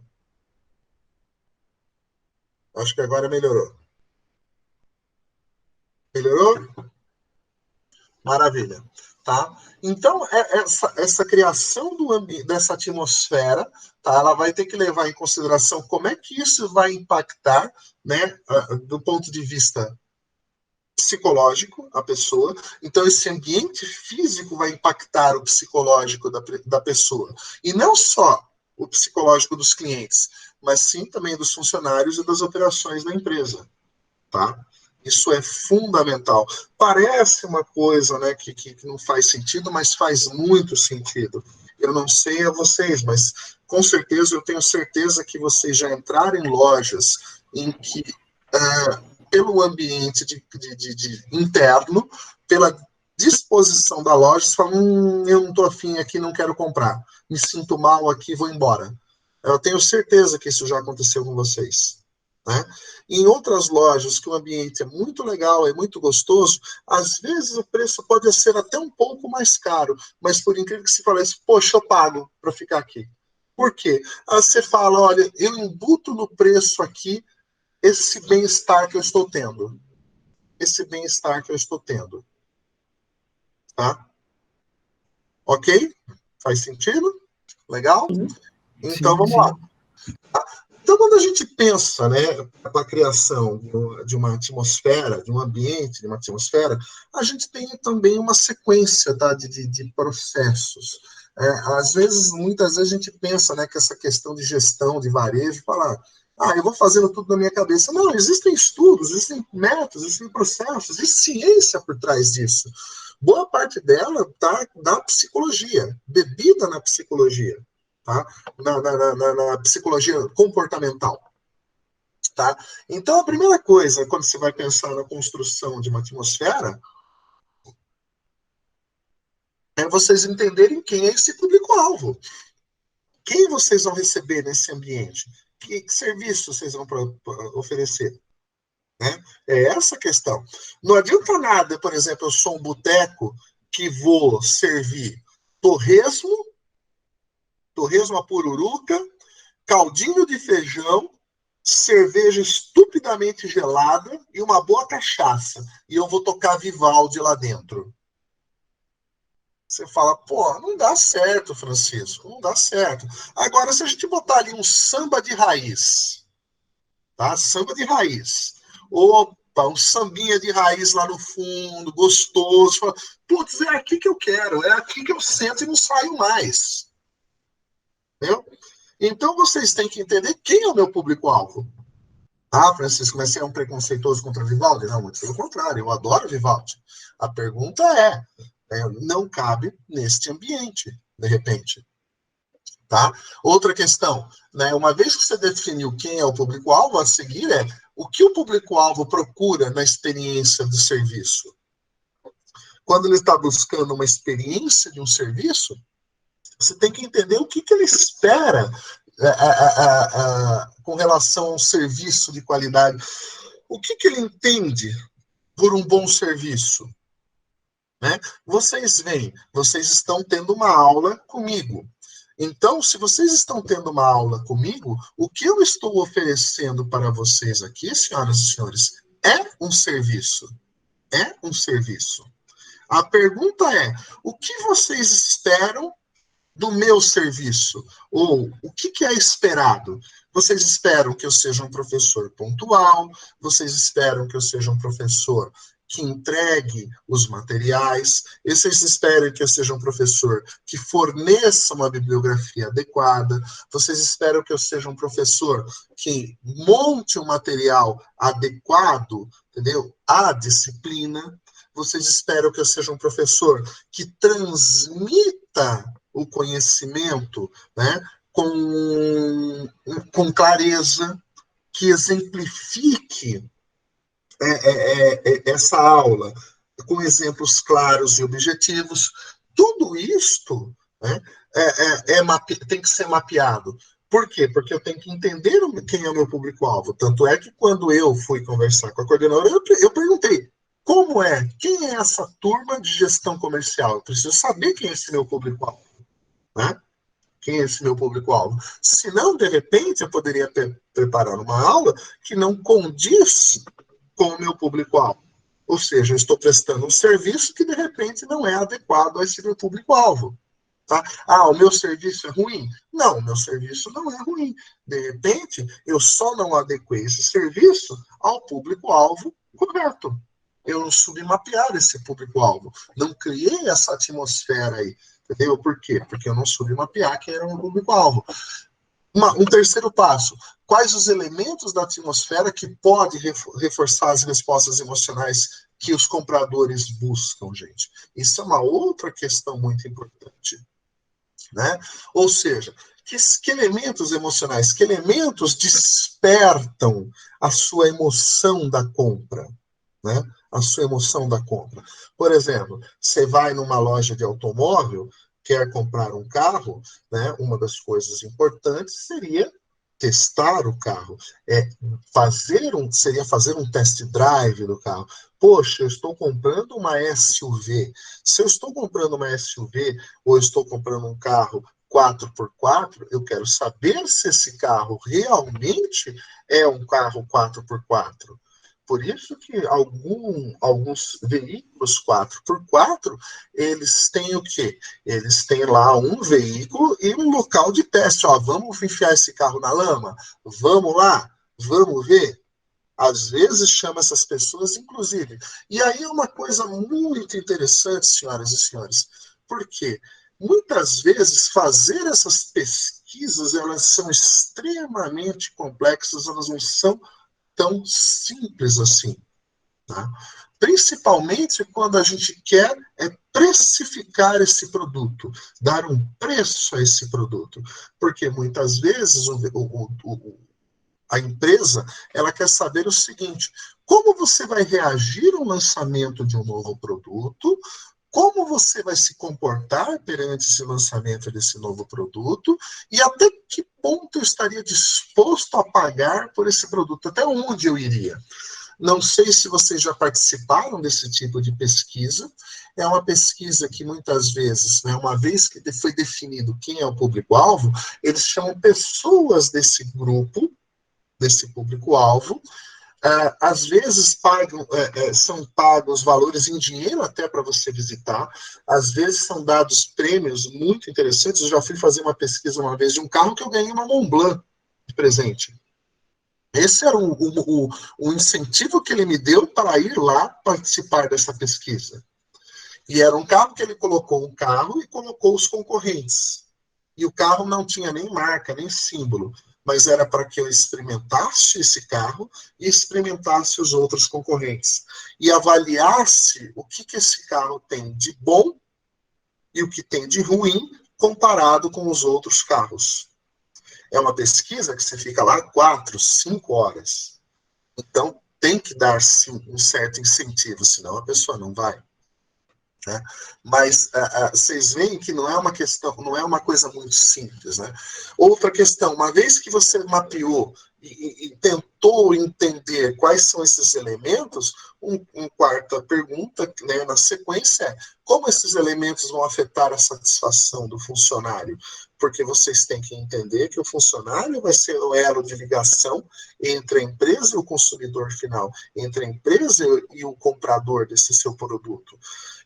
Acho que agora melhorou. Melhorou? Maravilha. Tá? Então, essa criação dessa atmosfera, tá? Ela vai ter que levar em consideração como é que isso vai impactar, né, do ponto de vista psicológico, a pessoa. Então, esse ambiente físico vai impactar o psicológico da pessoa. E não só o psicológico dos clientes, mas sim também dos funcionários e das operações da empresa. Tá? Isso é fundamental. Parece uma coisa, né, que não faz sentido, mas faz muito sentido. Eu não sei a vocês, mas com certeza eu tenho certeza que vocês já entraram em lojas em que, pelo ambiente interno, pela disposição da loja, você fala, eu não estou afim aqui, não quero comprar, me sinto mal aqui, vou embora. Eu tenho certeza que isso já aconteceu com vocês. Né? Em outras lojas, que o ambiente é muito legal, é muito gostoso, às vezes o preço pode ser até um pouco mais caro, mas por incrível que se pareça, poxa, eu pago para ficar aqui. Por quê? Aí você fala, olha, eu embuto no preço aqui esse bem-estar que eu estou tendo. Esse bem-estar que eu estou tendo. Tá? Ok? Faz sentido? Legal? Então, vamos lá. Então, quando a gente pensa, né, na criação de uma atmosfera, de um ambiente, de uma atmosfera, a gente tem também uma sequência, tá, de processos. Às vezes, muitas vezes a gente pensa, né, que essa questão de gestão, de varejo, falar, eu vou fazendo tudo na minha cabeça. Não, existem estudos, existem métodos, existem processos, existe ciência por trás disso. Boa parte dela está na psicologia, bebida na psicologia. Tá? Na psicologia comportamental. Tá? Então, a primeira coisa, quando você vai pensar na construção de uma atmosfera, é vocês entenderem quem é esse público-alvo. Quem vocês vão receber nesse ambiente? Que serviço vocês vão oferecer? Né? É essa a questão. Não adianta nada, por exemplo, eu sou um boteco que vou servir torresmo à pururuca, caldinho de feijão, cerveja estupidamente gelada e uma boa cachaça. E eu vou tocar Vivaldi lá dentro. Você fala, pô, não dá certo, Francisco, não dá certo. Agora, se a gente botar ali um samba de raiz, tá? Samba de raiz. Opa, um sambinha de raiz lá no fundo, gostoso. Fala, putz, é aqui que eu quero, é aqui que eu sento e não saio mais. Entendeu? Então, vocês têm que entender quem é o meu público-alvo. Francisco, mas você é um preconceituoso contra Vivaldi? Não, muito pelo contrário, eu adoro Vivaldi. A pergunta não cabe neste ambiente, de repente. Tá? Outra questão, né? Uma vez que você definiu quem é o público-alvo, a seguir o que o público-alvo procura na experiência do serviço. Quando ele está buscando uma experiência de um serviço, você tem que entender o que ele espera com relação a um serviço de qualidade. O que ele entende por um bom serviço? Né? Vocês estão tendo uma aula comigo. Então, se vocês estão tendo uma aula comigo, o que eu estou oferecendo para vocês aqui, senhoras e senhores, é um serviço. É um serviço. A pergunta é, o que vocês esperam do meu serviço? Ou o que é esperado? Vocês esperam que eu seja um professor pontual? Vocês esperam que eu seja um professor que entregue os materiais? Vocês esperam que eu seja um professor que forneça uma bibliografia adequada? Vocês esperam que eu seja um professor que monte um material adequado, entendeu? À disciplina? Vocês esperam que eu seja um professor que transmita o conhecimento, né, com clareza, que exemplifique essa aula com exemplos claros e objetivos. Tudo isto, né, tem que ser mapeado. Por quê? Porque eu tenho que entender quem é o meu público-alvo. Tanto é que quando eu fui conversar com a coordenadora, eu perguntei, quem é essa turma de gestão comercial? Eu preciso saber quem é esse meu público-alvo. Né? Quem é esse meu público-alvo? Senão, de repente, eu poderia preparar uma aula que não condiz com o meu público-alvo. Ou seja, eu estou prestando um serviço que, de repente, não é adequado a esse meu público-alvo. Tá? O meu serviço é ruim? Não, o meu serviço não é ruim. De repente, eu só não adequei esse serviço ao público-alvo correto. Eu não submapear esse público-alvo. Não criei essa atmosfera aí. Entendeu? Por quê? Porque eu não soube mapear quem era o público-alvo. Um terceiro passo. Quais os elementos da atmosfera que pode reforçar as respostas emocionais que os compradores buscam, gente? Isso é uma outra questão muito importante. Né? Ou seja, que elementos emocionais, que elementos despertam a sua emoção da compra? Né? a sua emoção da compra. Por exemplo, você vai numa loja de automóvel, quer comprar um carro, né? Uma das coisas importantes seria testar o carro, seria fazer um test drive do carro. Poxa, eu estou comprando uma SUV. Se eu estou comprando uma SUV ou estou comprando um carro 4x4, eu quero saber se esse carro realmente é um carro 4x4. Por isso que alguns veículos 4x4, eles têm o quê? Eles têm lá um veículo e um local de teste. Ó, vamos enfiar esse carro na lama? Vamos lá? Vamos ver? Às vezes chama essas pessoas, inclusive. E aí é uma coisa muito interessante, senhoras e senhores, porque muitas vezes fazer essas pesquisas, elas são extremamente complexas, elas não são tão simples assim, tá? Principalmente quando a gente quer precificar esse produto, dar um preço a esse produto, porque muitas vezes a empresa, ela quer saber o seguinte: como você vai reagir ao lançamento de um novo produto, como você vai se comportar perante esse lançamento desse novo produto e até que ponto eu estaria disposto a pagar por esse produto, até onde eu iria. Não sei se vocês já participaram desse tipo de pesquisa. É uma pesquisa que muitas vezes, né, uma vez que foi definido quem é o público-alvo, eles chamam pessoas desse grupo, desse público-alvo. Às vezes são pagos valores em dinheiro até para você visitar, às vezes são dados prêmios muito interessantes. Eu já fui fazer uma pesquisa uma vez de um carro que eu ganhei uma Mont Blanc de presente. Esse era o incentivo que ele me deu para ir lá participar dessa pesquisa. E era um carro que ele colocou um carro e colocou os concorrentes. E o carro não tinha nem marca, nem símbolo, mas era para que eu experimentasse esse carro e experimentasse os outros concorrentes. E avaliasse o que esse carro tem de bom e o que tem de ruim comparado com os outros carros. É uma pesquisa que você fica lá 4, 5 horas. Então, tem que dar, sim, um certo incentivo, senão a pessoa não vai. Né? Mas vocês veem que não é uma questão, não é uma coisa muito simples, né? Outra questão: uma vez que você mapeou e tentou entender quais são esses elementos, quarta pergunta, né, na sequência é: como esses elementos vão afetar a satisfação do funcionário? Porque vocês têm que entender que o funcionário vai ser o elo de ligação entre a empresa e o consumidor final, entre a empresa e o comprador desse seu produto.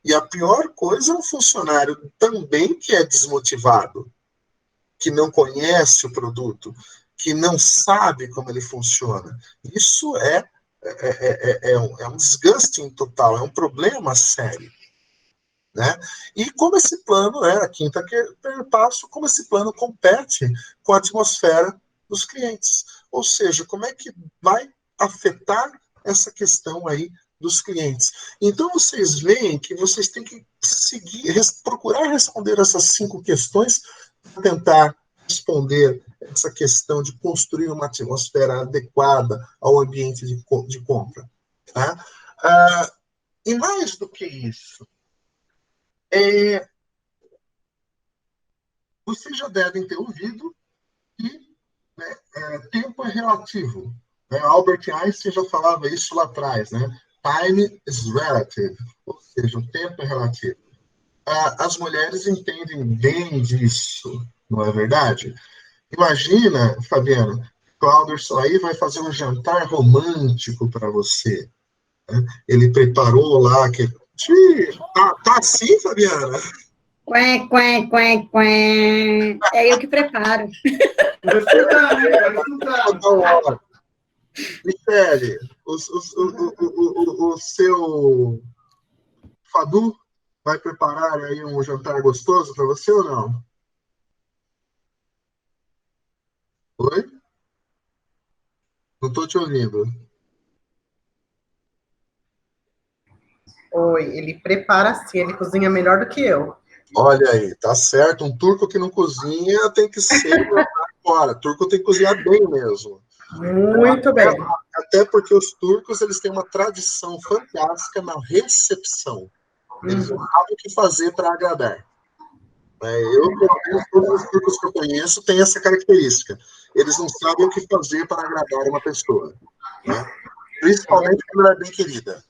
E a pior coisa é um funcionário também que é desmotivado, que não conhece o produto, que não sabe como ele funciona. Isso é um desgaste total, é um problema sério. Né? E como esse plano, a quinta passo, como esse plano compete com a atmosfera dos clientes. Ou seja, como é que vai afetar essa questão aí dos clientes. Então, vocês veem que vocês têm que procurar responder essas 5 questões para tentar responder essa questão de construir uma atmosfera adequada ao ambiente de compra. Tá? E mais do que isso, vocês já devem ter ouvido que, né, tempo é relativo. Né? Albert Einstein já falava isso lá atrás, né? Time is relative, ou seja, o tempo é relativo. As mulheres entendem bem disso, não é verdade? Imagina, Fabiana, Clauderson aí vai fazer um jantar romântico para você. Né? Ele preparou lá que... Tá assim, Fabiana? Quém, quém, quém, quém. É eu que preparo. Michele, o seu Fadu vai preparar aí um jantar gostoso para você ou não? Oi? Não estou te ouvindo. Oi, ele prepara sim, ele cozinha melhor do que eu. Olha aí, tá certo. Um turco que não cozinha tem que ser fora. Turco tem que cozinhar bem mesmo. Muito bem. Até porque os turcos, eles têm uma tradição fantástica na recepção. Eles não sabem o que fazer para agradar. Eu, pelo menos, todos os turcos que eu conheço têm essa característica. Eles não sabem o que fazer para agradar uma pessoa. Né? Principalmente quando ela é bem querida.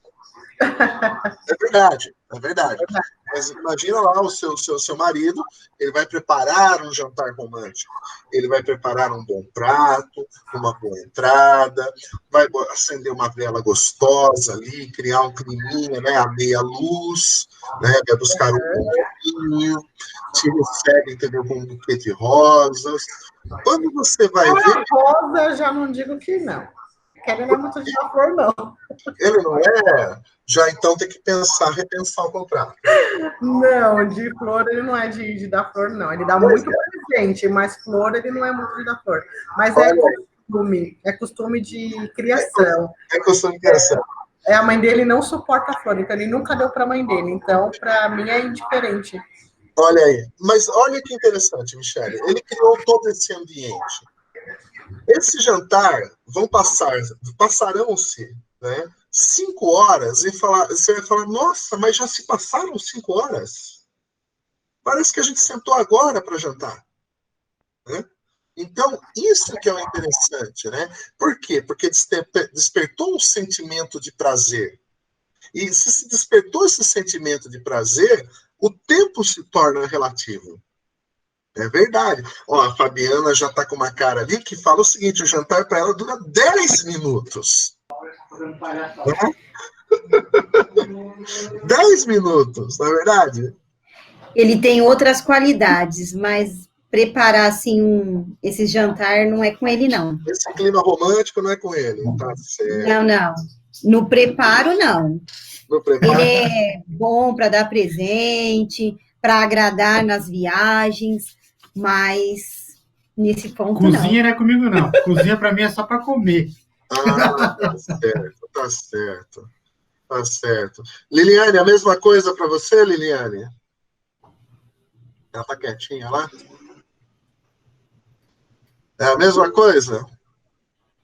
É verdade, é verdade. Mas imagina lá o seu marido, ele vai preparar um jantar romântico, ele vai preparar um bom prato, uma boa entrada, vai acender uma vela gostosa ali, criar um climinha, né, a meia luz, né, vai buscar um bom vinho, te recebe, entendeu, com um buquê de rosas. Quando você vai ver... rosa, já não digo que não. Ele não é muito de dar flor, não. Ele não é? Já então tem que repensar o contrato. Não, de flor ele não é de dar flor, não. Ele dá muito presente, mas flor ele não é muito de dar flor. Mas é costume de criação. É costume de criação. A mãe dele não suporta flor, então ele nunca deu para a mãe dele. Então, para mim, é indiferente. Olha aí. Mas olha que interessante, Michele. Ele criou todo esse ambiente. Esse jantar passarão-se, né, 5 horas e você vai falar, nossa, mas já se passaram 5 horas? Parece que a gente sentou agora para jantar. Né? Então, isso que é o interessante, né? Por quê? Porque despertou um sentimento de prazer. E se despertou esse sentimento de prazer, o tempo se torna relativo. É verdade. Ó, a Fabiana já está com uma cara ali que fala o seguinte, o jantar para ela dura 10 minutos. 10 minutos, não é verdade? Ele tem outras qualidades, mas preparar assim esse jantar não é com ele, não. Esse clima romântico não é com ele, tá certo. Não. No preparo, não. No preparo. Ele é bom para dar presente, para agradar nas viagens, mas nesse ponto Cozinha não é comigo, não. Cozinha para mim é só para comer. Ah, tá certo. Tá certo. Liliane, a mesma coisa para você, Liliane? Ela tá quietinha lá? É a mesma coisa?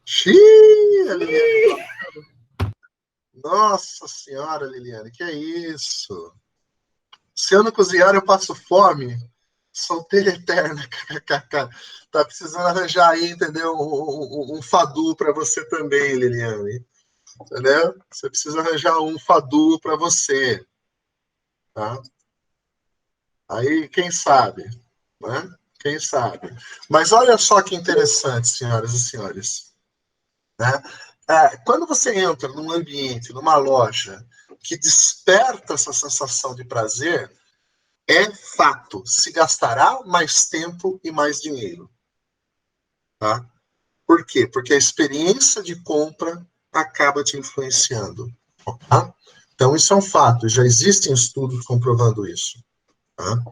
Xiii, Liliane. Nossa senhora, Liliane, que é isso? Se eu não cozinhar, eu passo fome. Solteira eterna. Tá precisando arranjar aí, entendeu? Um fadu para você também, Liliane. Entendeu? Você precisa arranjar um fadu para você. Tá? Aí, quem sabe? Né? Quem sabe? Mas olha só que interessante, senhoras e senhores. Né? Quando você entra num ambiente, numa loja, que desperta essa sensação de prazer, é fato, se gastará mais tempo e mais dinheiro. Tá? Por quê? Porque a experiência de compra acaba te influenciando. Tá? Então, isso é um fato, já existem estudos comprovando isso. Tá?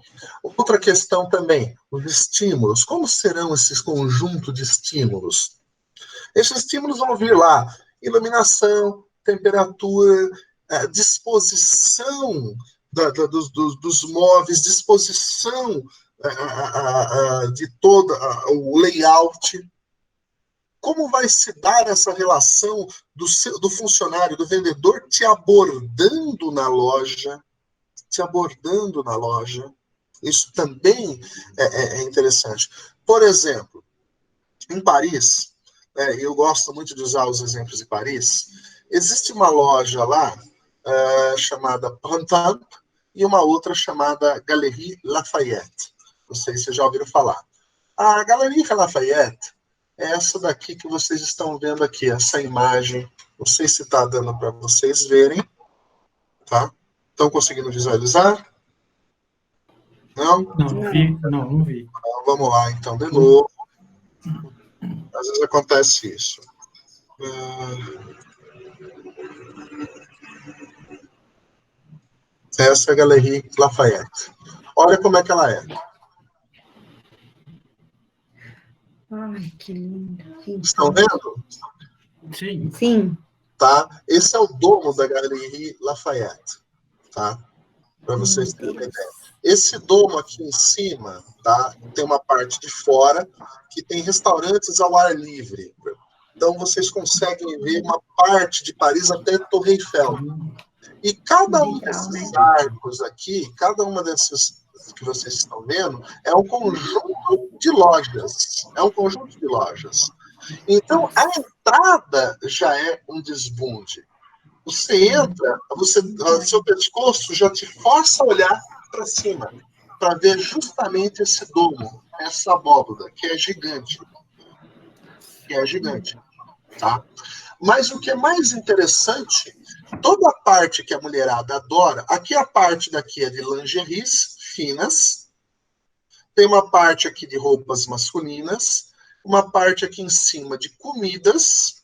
Outra questão também, os estímulos. Como serão esses conjuntos de estímulos? Esses estímulos vão vir lá, iluminação, temperatura, disposição dos móveis, disposição de todo o layout. Como vai se dar essa relação do funcionário, do vendedor, te abordando na loja? Isso também é interessante. Por exemplo, em Paris, eu gosto muito de usar os exemplos de Paris, existe uma loja lá chamada Printemps e uma outra chamada Galerie Lafayette. Não sei se vocês já ouviram falar. A Galerie Lafayette é essa daqui que vocês estão vendo aqui, essa imagem. Não sei se está dando para vocês verem. Tá? Estão conseguindo visualizar? Não? Não vi. Então, vamos lá, então, de novo. Às vezes acontece isso. Essa é a Galerie Lafayette. Olha como é que ela é. Ai, que lindo. Estão vendo? Sim. Tá? Esse é o domo da Galerie Lafayette. Tá? Para vocês terem uma ideia. Esse domo aqui em cima, tá? Tem uma parte de fora que tem restaurantes ao ar livre. Então, vocês conseguem ver uma parte de Paris até Torre Eiffel. E cada um desses arcos aqui, cada uma dessas que vocês estão vendo, é um conjunto de lojas. É um conjunto de lojas. Então, a entrada já é um desbunde. Você entra, seu pescoço já te força a olhar para cima, para ver justamente esse domo, essa abóbora, que é gigante. Tá? Mas o que é mais interessante, toda a parte que a mulherada adora, aqui a parte daqui é de lingeries finas, tem uma parte aqui de roupas masculinas, uma parte aqui em cima de comidas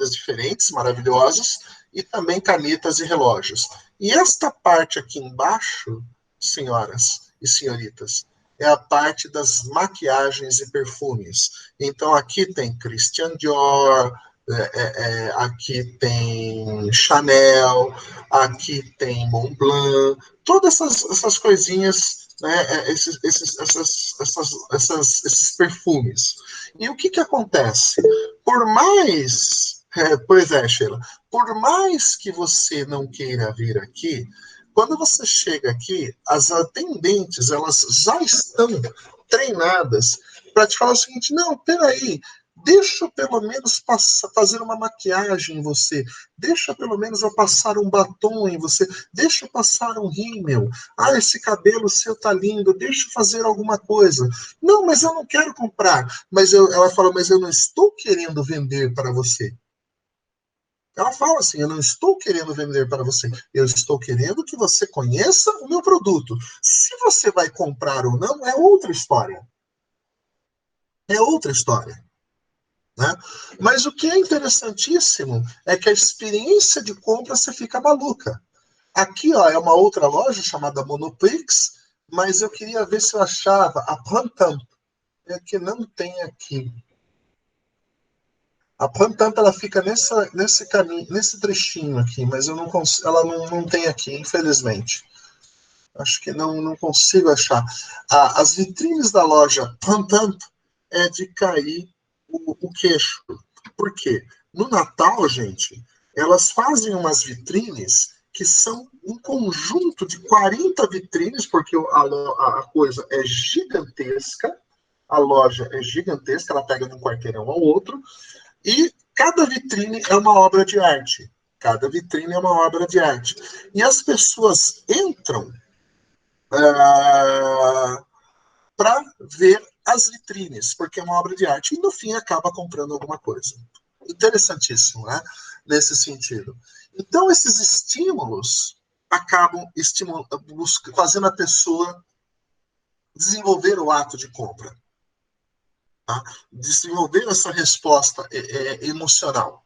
diferentes, maravilhosas, e também canetas e relógios. E esta parte aqui embaixo, senhoras e senhoritas, é a parte das maquiagens e perfumes. Então, aqui tem Christian Dior, aqui tem Chanel, aqui tem Montblanc, todas essas coisinhas, né, esses perfumes. E o que acontece? Por mais... pois é, Sheila. Por mais que você não queira vir aqui, quando você chega aqui, as atendentes, elas já estão treinadas para te falar o seguinte: não, peraí, deixa eu pelo menos fazer uma maquiagem em você, deixa pelo menos eu passar um batom em você, deixa eu passar um rímel, esse cabelo seu tá lindo, deixa eu fazer alguma coisa. Não, mas eu não quero comprar. Ela fala, mas eu não estou querendo vender para você. Ela fala assim, eu não estou querendo vender para você, eu estou querendo que você conheça o meu produto. Se você vai comprar ou não, é outra história. É outra história. Né? Mas o que é interessantíssimo é que a experiência de compra você fica maluca. Aqui é uma outra loja chamada Monoprix, mas eu queria ver se eu achava a Printemps, que não tem aqui. A Printemps, ela fica nesse caminho, nesse trechinho aqui, mas eu não consigo, ela não tem aqui, infelizmente. Acho que não consigo achar. As vitrines da loja Printemps é de cair o queixo. Por quê? No Natal, gente, elas fazem umas vitrines que são um conjunto de 40 vitrines, porque a coisa é gigantesca, a loja é gigantesca, ela pega de um quarteirão ao outro, e cada vitrine é uma obra de arte. Cada vitrine é uma obra de arte. E as pessoas entram para ver as vitrines, porque é uma obra de arte. E, no fim, acaba comprando alguma coisa. Interessantíssimo, né? Nesse sentido. Então, esses estímulos acabam fazendo a pessoa desenvolver o ato de compra. Tá? Desenvolver essa resposta emocional,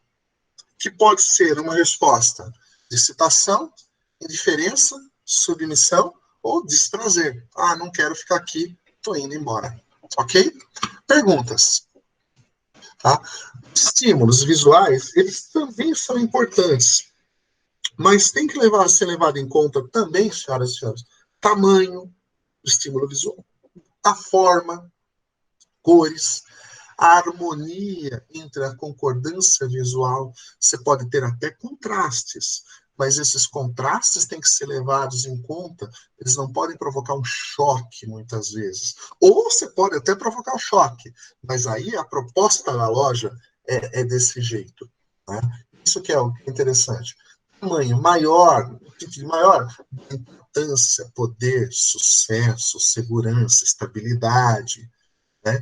que pode ser uma resposta de excitação, indiferença, submissão ou desprazer. Não quero ficar aqui, estou indo embora. Ok? Perguntas. Tá? Estímulos visuais, eles também são importantes, mas tem que ser levado em conta também, senhoras e senhores, tamanho do estímulo visual, a forma, cores, a harmonia entre a concordância visual. Você pode ter até contrastes, mas esses contrastes têm que ser levados em conta, eles não podem provocar um choque, muitas vezes. Ou você pode até provocar um choque, mas aí a proposta da loja é desse jeito. Né? Isso que é o interessante. Tamanho maior, importância, poder, sucesso, segurança, estabilidade, né?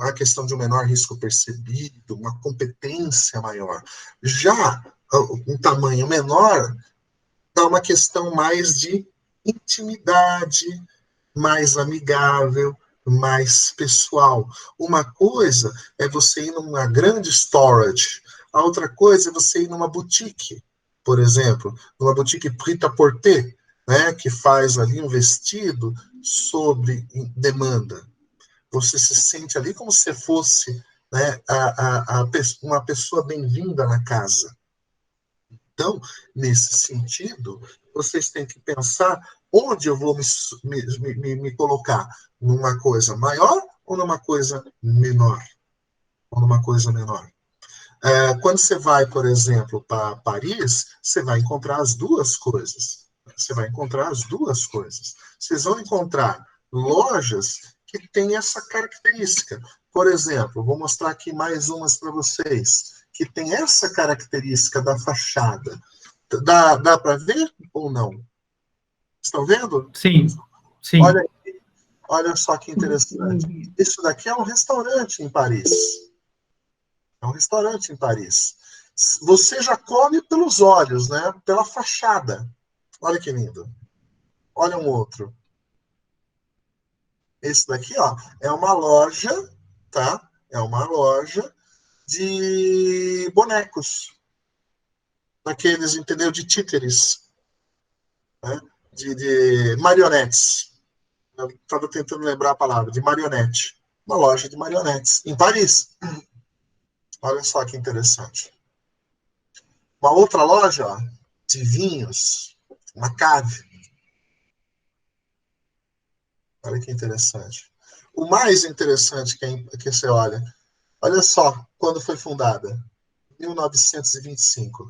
A questão de um menor risco percebido, uma competência maior. Já um tamanho menor dá uma questão mais de intimidade, mais amigável, mais pessoal. Uma coisa é você ir numa grande storage, a outra coisa é você ir numa boutique, por exemplo, numa boutique prêt-à-porter, né, que faz ali um vestido sob demanda. Você se sente ali como se fosse, né, uma pessoa bem-vinda na casa. Então, nesse sentido, vocês têm que pensar onde eu vou me colocar, numa coisa maior ou numa coisa menor? Quando você vai, por exemplo, para Paris, você vai encontrar as duas coisas. Você vai encontrar as duas coisas. Vocês vão encontrar lojas que têm essa característica. Por exemplo, vou mostrar aqui mais umas para vocês, que tem essa característica da fachada. Dá para ver ou não? Estão vendo? Sim, sim. Olha só que interessante. Isso daqui é um restaurante em Paris. É um restaurante em Paris. Você já come pelos olhos, né? Pela fachada. Olha que lindo. Olha um outro. Esse daqui, ó, é uma loja, tá? É uma loja de bonecos. Daqueles, entendeu? De títeres. Né? De marionetes. Eu estava tentando lembrar a palavra. De marionete. Uma loja de marionetes. Em Paris. Olha só que interessante. Uma outra loja, ó, de vinhos. Uma cave. Olha que interessante. O mais interessante que você olha só, quando foi fundada? 1925.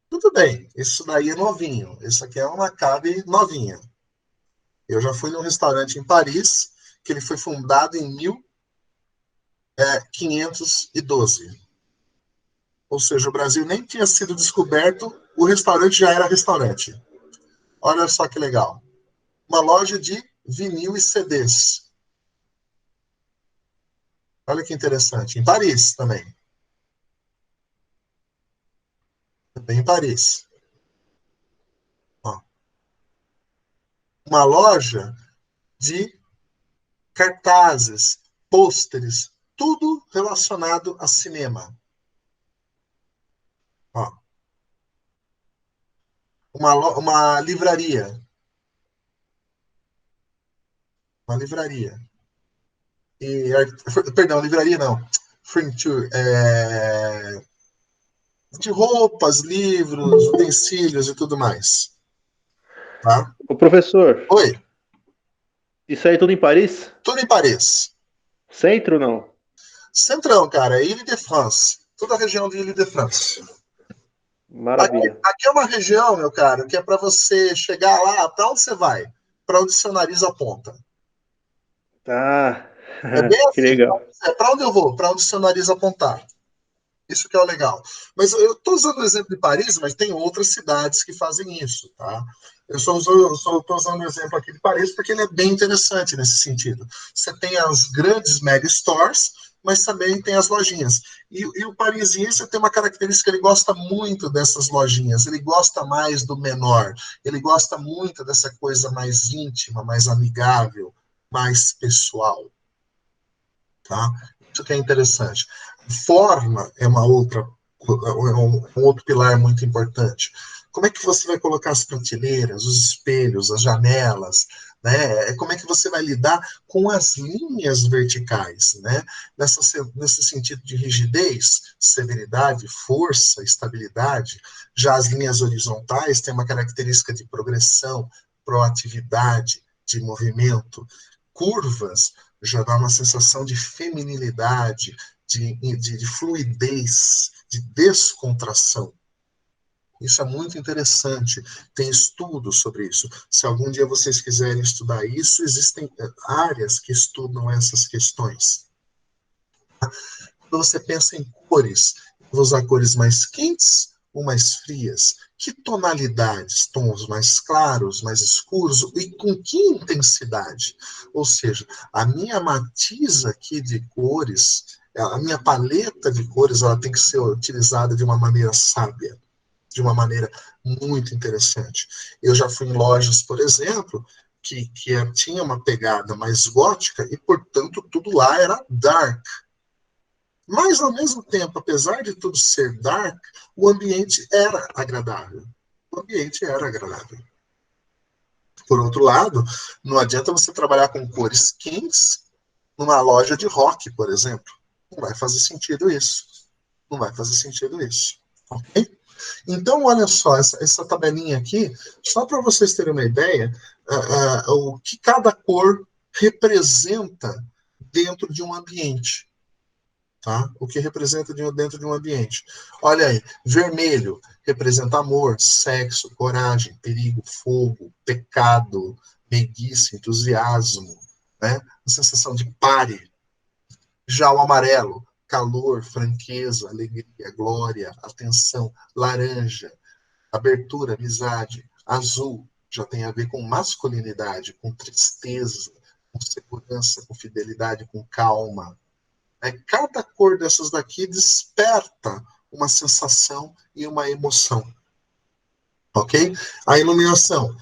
Tudo bem, isso daí é novinho. Isso aqui é uma cave novinha. Eu já fui num restaurante em Paris, que ele foi fundado em 1512. Ou seja, o Brasil nem tinha sido descoberto, o restaurante já era restaurante. Olha só que legal. Uma loja de vinil e CDs. Olha que interessante. Em Paris também. Também em Paris. Ó. Uma loja de cartazes, pôsteres, tudo relacionado a cinema. Ó. Uma livraria. Uma livraria. Perdão, livraria não. Furniture. De roupas, livros, utensílios e tudo mais. Tá? Ô, professor, Oi, isso aí é tudo em Paris? tudo em Paris. Centro, não? Centrão, cara, Ile-de-France. Toda a região de Ile-de-France. Maravilha. Aqui é uma região, meu caro, que é para você chegar lá, para onde você vai? Para onde seu nariz aponta. Ah, É bem que assim. legal. Para onde eu vou? Para onde seu nariz apontar. Isso que é o legal. Mas eu estou usando o exemplo de Paris, mas tem outras cidades que fazem isso, tá? Eu só estou usando o exemplo aqui de Paris porque ele é bem interessante nesse sentido. Você tem as grandes mega stores, mas também tem as lojinhas. E o parisiense tem uma característica, ele gosta muito dessas lojinhas, ele gosta mais do menor, ele gosta muito dessa coisa mais íntima, mais amigável, mais pessoal, tá? Isso que é interessante. Forma é um outro pilar muito importante. Como é que você vai colocar as prateleiras, os espelhos, as janelas, né? Como é que você vai lidar com as linhas verticais, né? Nesse sentido de rigidez, severidade, força, estabilidade. Já as linhas horizontais têm uma característica de progressão, proatividade, de movimento. Curvas já dá uma sensação de feminilidade, de fluidez, de descontração. Isso é muito interessante. Tem estudos sobre isso. Se algum dia vocês quiserem estudar isso, existem áreas que estudam essas questões. Quando você pensa em cores, vou usar cores mais quentes ou mais frias? Que tonalidades? Tons mais claros, mais escuros? E com que intensidade? Ou seja, a minha matiz aqui de cores, a minha paleta de cores, ela tem que ser utilizada de uma maneira sábia, de uma maneira muito interessante. Eu já fui em lojas, por exemplo, que tinha uma pegada mais gótica e, portanto, tudo lá era dark. Mas, ao mesmo tempo, apesar de tudo ser dark, o ambiente era agradável. O ambiente era agradável. Por outro lado, não adianta você trabalhar com cores quentes numa loja de rock, por exemplo. Não vai fazer sentido isso. Não vai fazer sentido isso. Ok? Então, olha só, essa tabelinha aqui, só para vocês terem uma ideia, o que cada cor representa dentro de um ambiente. tá? O que representa dentro de um ambiente. Olha aí, vermelho representa amor, sexo, coragem, perigo, fogo, pecado, meiguice, entusiasmo, né? A sensação de pare. Já o amarelo, calor, franqueza, alegria, glória, atenção. Laranja, abertura, amizade. Azul já tem a ver com masculinidade, com tristeza, com segurança, com fidelidade, com calma. Cada cor dessas daqui desperta uma sensação e uma emoção. Ok? A iluminação.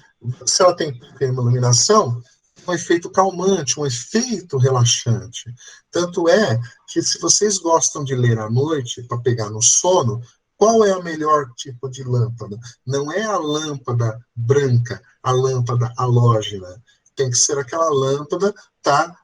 Se ela tem uma iluminação, um efeito calmante, um efeito relaxante. Tanto é que se vocês gostam de ler à noite, para pegar no sono, qual é o melhor tipo de lâmpada? Não é a lâmpada branca, a lâmpada halógena. Tem que ser aquela lâmpada, tá,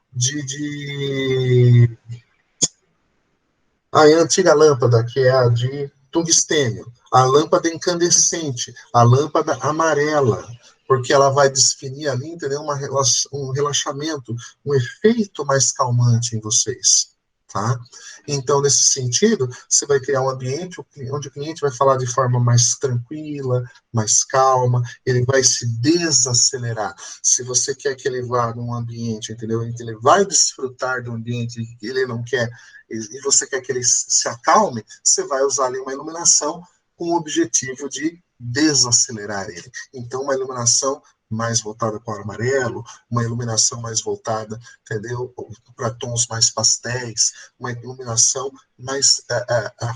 a antiga lâmpada, que é a de tungstênio, a lâmpada incandescente, a lâmpada amarela, porque ela vai definir ali, entendeu? Um relaxamento, um efeito mais calmante em vocês, tá? Então, nesse sentido, você vai criar um ambiente onde o cliente vai falar de forma mais tranquila, mais calma, ele vai se desacelerar. Se você quer que ele vá num ambiente, entendeu? Ele vai desfrutar do ambiente, ele não quer, e você quer que ele se acalme, você vai usar ali uma iluminação com o objetivo de desacelerar ele. Então, uma iluminação mais voltada para o amarelo, uma iluminação mais voltada, entendeu, para tons mais pastéis, uma iluminação mais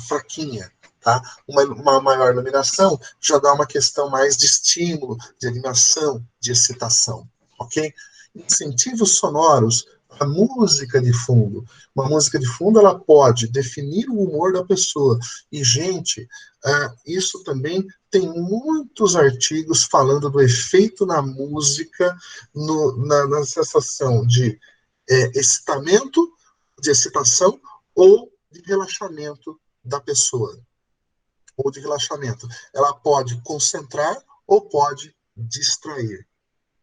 fraquinha, tá? Uma maior iluminação já dá uma questão mais de estímulo, de animação, de excitação, ok? Incentivos sonoros, a música de fundo. Uma música de fundo, ela pode definir o humor da pessoa. E, gente, isso também tem muitos artigos falando do efeito na música, na sensação de excitamento, de excitação ou de relaxamento da pessoa. Ou de relaxamento. Ela pode concentrar ou pode distrair.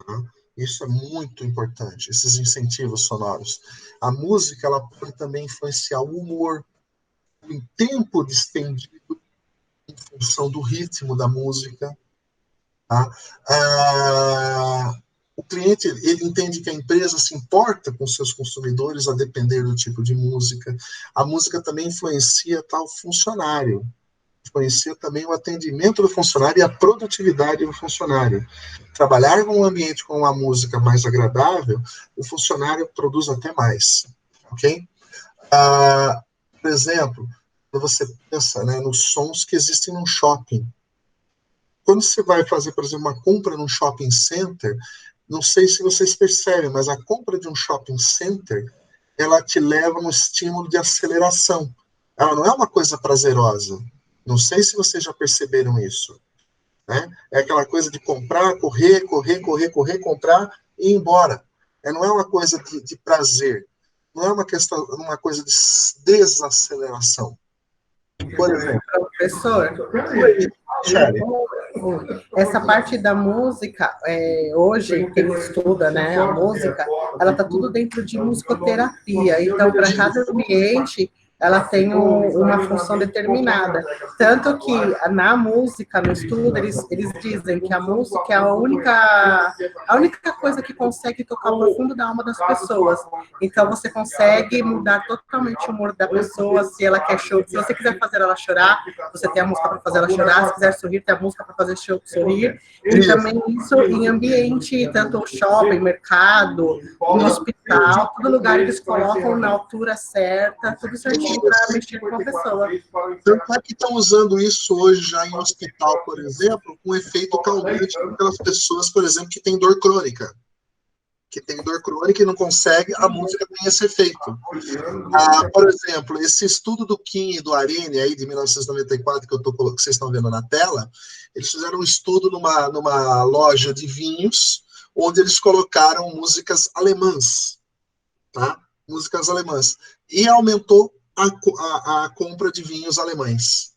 Tá? Isso é muito importante, esses incentivos sonoros. A música, ela pode também influenciar o humor, o tempo despendido em função do ritmo da música. Tá? O cliente, ele entende que a empresa se importa com seus consumidores a depender do tipo de música. A música também influencia tal funcionário. Influencia também o atendimento do funcionário e a produtividade do funcionário. Trabalhar num ambiente com uma música mais agradável, o funcionário produz até mais, ok? Por exemplo, você pensa, né, nos sons que existem num shopping. Quando você vai fazer, por exemplo, uma compra num shopping center, não sei se vocês percebem, mas a compra de um shopping center, ela te leva a um estímulo de aceleração. Ela não é uma coisa prazerosa. Não sei se vocês já perceberam isso. Né? É aquela coisa de comprar, correr, comprar e ir embora. Não é uma coisa de prazer. Não é uma coisa de desaceleração. Por exemplo. Professor, essa parte da música, hoje, quem estuda, né, a música, ela está tudo dentro de musicoterapia. Então, para cada ambiente, ela tem uma função determinada. Tanto que na música, no estudo, eles dizem que a música é a única coisa que consegue tocar o profundo da alma das pessoas. Então, você consegue mudar totalmente o humor da pessoa, se ela quer chorar. Se você quiser fazer ela chorar, você tem a música para fazer ela chorar. Se quiser sorrir, tem a música para fazer sorrir. E também isso em ambiente, tanto shopping, mercado, no hospital, todo lugar eles colocam na altura certa, tudo certinho para mexer com a pessoa. Tanto é que estão usando isso hoje já em hospital, por exemplo, com efeito calmante para aquelas pessoas, por exemplo, que têm dor crônica. Que tem dor crônica e não consegue, a música tem esse efeito. Por exemplo, esse estudo do Kim e do Arene, aí, de 1994, que vocês estão vendo na tela, eles fizeram um estudo numa loja de vinhos, onde eles colocaram músicas alemãs, tá? Músicas alemãs. E aumentou a compra de vinhos alemães.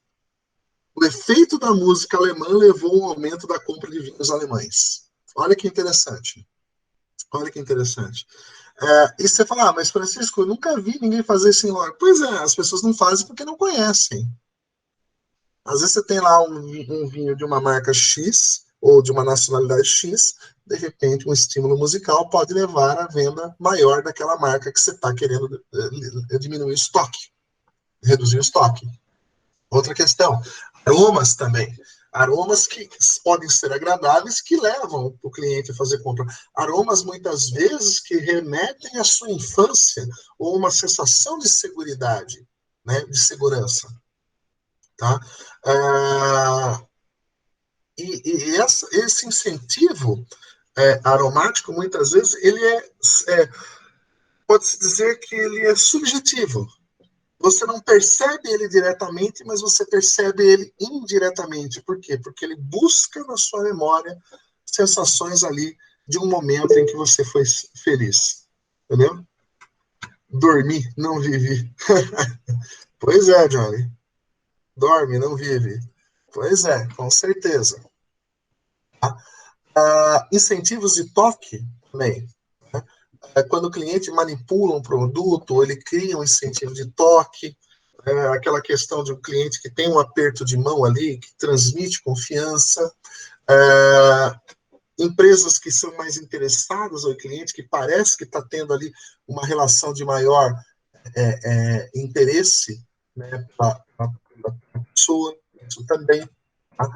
O efeito da música alemã levou ao aumento da compra de vinhos alemães. Olha que interessante. Olha que interessante. E você fala, mas Francisco, eu nunca vi ninguém fazer isso em loja. Pois é, as pessoas não fazem porque não conhecem. Às vezes você tem lá um vinho de uma marca X ou de uma nacionalidade X, de repente um estímulo musical pode levar à venda maior daquela marca que você está querendo diminuir o estoque, reduzir o estoque. Outra questão, aromas também. Aromas que podem ser agradáveis, que levam o cliente a fazer compra. Aromas, muitas vezes, que remetem à sua infância ou uma sensação de seguridade, né, de segurança. Tá? Esse incentivo aromático, muitas vezes, ele pode-se dizer que ele é subjetivo. Você não percebe ele diretamente, mas você percebe ele indiretamente. Por quê? Porque ele busca na sua memória sensações ali de um momento em que você foi feliz. Entendeu? Dormi, não vivi. Pois é, Johnny. Dorme, não vive. Pois é, com certeza. Incentivos de toque também. Né? Quando o cliente manipula um produto, ele cria um incentivo de toque. Aquela questão de um cliente que tem um aperto de mão ali, que transmite confiança. Empresas que são mais interessadas ao cliente, que parece que está tendo ali uma relação de maior interesse, né, para a pessoa, isso também. Tá?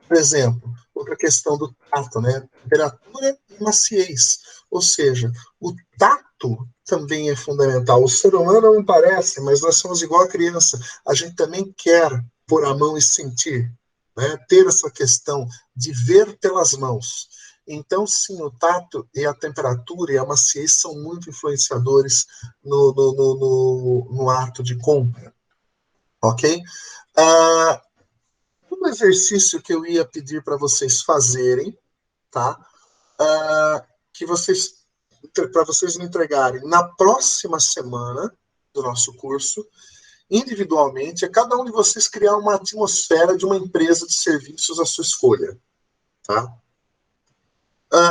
Por exemplo, outra questão do tato, né? Temperatura e maciez. Ou seja, o tato também é fundamental. O ser humano não parece, mas nós somos igual a criança. A gente também quer pôr a mão e sentir, né? Ter essa questão de ver pelas mãos. Então, sim, o tato e a temperatura e a maciez são muito influenciadores no ato de compra. Ok? Um exercício que eu ia pedir para vocês fazerem, tá? Para vocês me entregarem na próxima semana do nosso curso, individualmente, é cada um de vocês criar uma atmosfera de uma empresa de serviços à sua escolha, tá?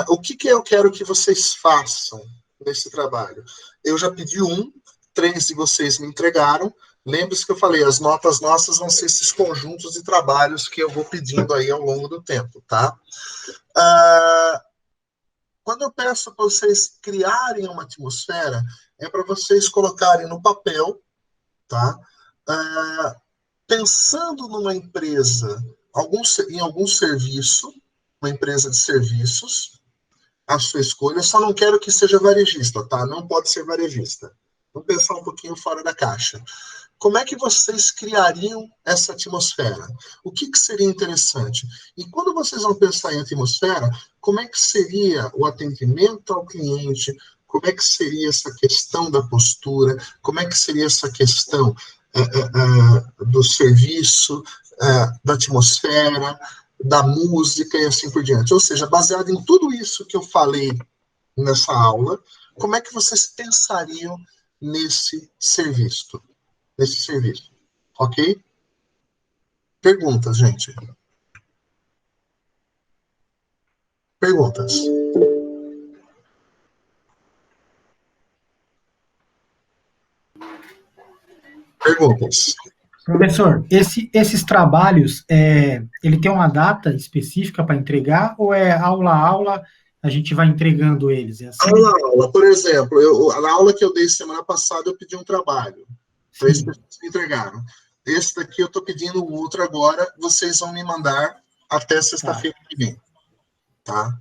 O que eu quero que vocês façam nesse trabalho? Eu já pedi 3 de vocês me entregaram. Lembre-se que eu falei, as notas nossas vão ser esses conjuntos de trabalhos que eu vou pedindo aí ao longo do tempo, tá? Quando eu peço para vocês criarem uma atmosfera, é para vocês colocarem no papel, tá? Pensando numa empresa, em algum serviço, uma empresa de serviços, a sua escolha. Eu só não quero que seja varejista, tá? Não pode ser varejista. Vamos pensar um pouquinho fora da caixa. Como é que vocês criariam essa atmosfera? O que seria interessante? E quando vocês vão pensar em atmosfera, como é que seria o atendimento ao cliente? Como é que seria essa questão da postura? Como é que seria essa questão do serviço, da atmosfera, da música e assim por diante? Ou seja, baseado em tudo isso que eu falei nessa aula, como é que vocês pensariam nesse serviço? Ok? Perguntas, gente. Perguntas. Perguntas. Professor, esses trabalhos, ele tem uma data específica para entregar ou é aula a aula, a gente vai entregando eles? É assim? Aula a aula. Por exemplo, na aula que eu dei semana passada, eu pedi um trabalho. 3 pessoas me entregaram. Esse daqui eu estou pedindo o outro agora, vocês vão me mandar até sexta-feira que vem. Tá?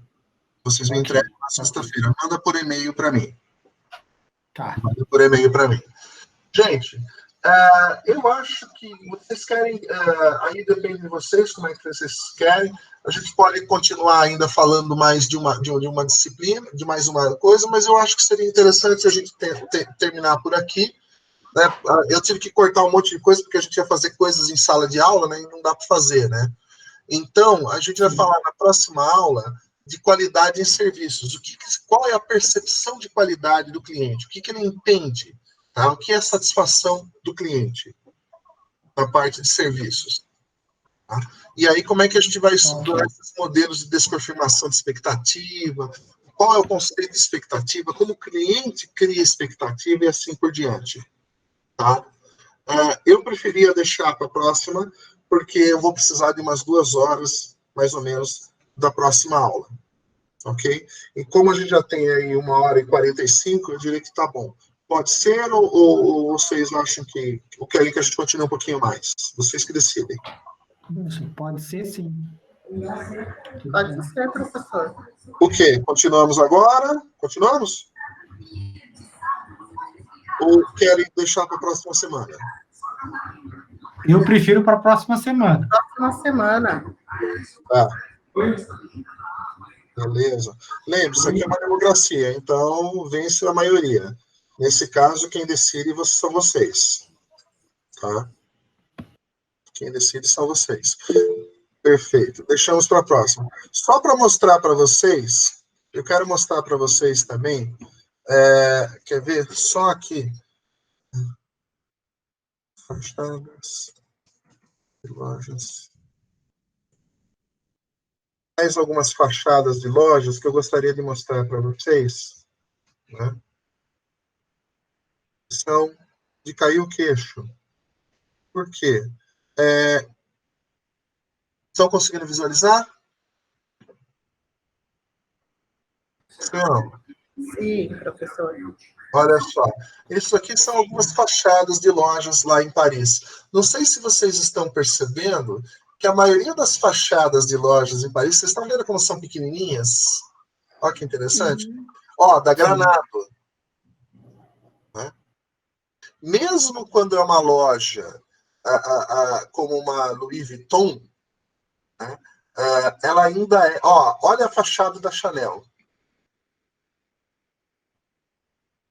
Vocês me entregam na sexta-feira. Manda por e-mail para mim. Tá. Manda por e-mail para mim. Gente, eu acho que vocês querem, aí depende de vocês, como é que vocês querem. A gente pode continuar ainda falando mais de uma disciplina, de mais uma coisa, mas eu acho que seria interessante a gente terminar por aqui. Né? Eu tive que cortar um monte de coisa, porque a gente ia fazer coisas em sala de aula, né? E não dá para fazer, né? Então, a gente vai falar na próxima aula de qualidade em serviços. Qual é a percepção de qualidade do cliente? O que ele entende? Tá? O que é a satisfação do cliente na parte de serviços? Tá? E aí, como é que a gente vai estudar esses modelos de desconfirmação de expectativa? qual é o conceito de expectativa, como o cliente cria expectativa e assim por diante. Tá? Eu preferia deixar para a próxima, porque eu vou precisar de umas 2 horas, mais ou menos, da próxima aula. Ok? E como a gente já tem aí 1h45, eu diria que tá bom. Pode ser ou vocês acham que querem que a gente continue um pouquinho mais? Vocês que decidem. Pode ser, sim. Pode ser, professor. O quê? Continuamos agora? Continuamos? Ou querem deixar para a próxima semana? Eu prefiro para a próxima semana. Próxima semana. Tá. Beleza. Lembre-se, isso aqui é uma democracia, então vence a maioria. Nesse caso, quem decide são vocês. Tá? Quem decide são vocês. Perfeito. Deixamos para a próxima. Só para mostrar para vocês, eu quero mostrar para vocês também, quer ver? Só aqui. Fachadas de lojas. Mais algumas fachadas de lojas que eu gostaria de mostrar para vocês. Né? São de cair o queixo. Por quê? Estão conseguindo visualizar? Não. Sim, professor. Olha só, isso aqui são algumas fachadas de lojas lá em Paris. Não sei se vocês estão percebendo que a maioria das fachadas de lojas em Paris, vocês estão vendo como são pequenininhas? Olha que interessante. Ó, da Granado. Né? Mesmo quando é uma loja como uma Louis Vuitton, né, ela ainda é... Ó, olha a fachada da Chanel.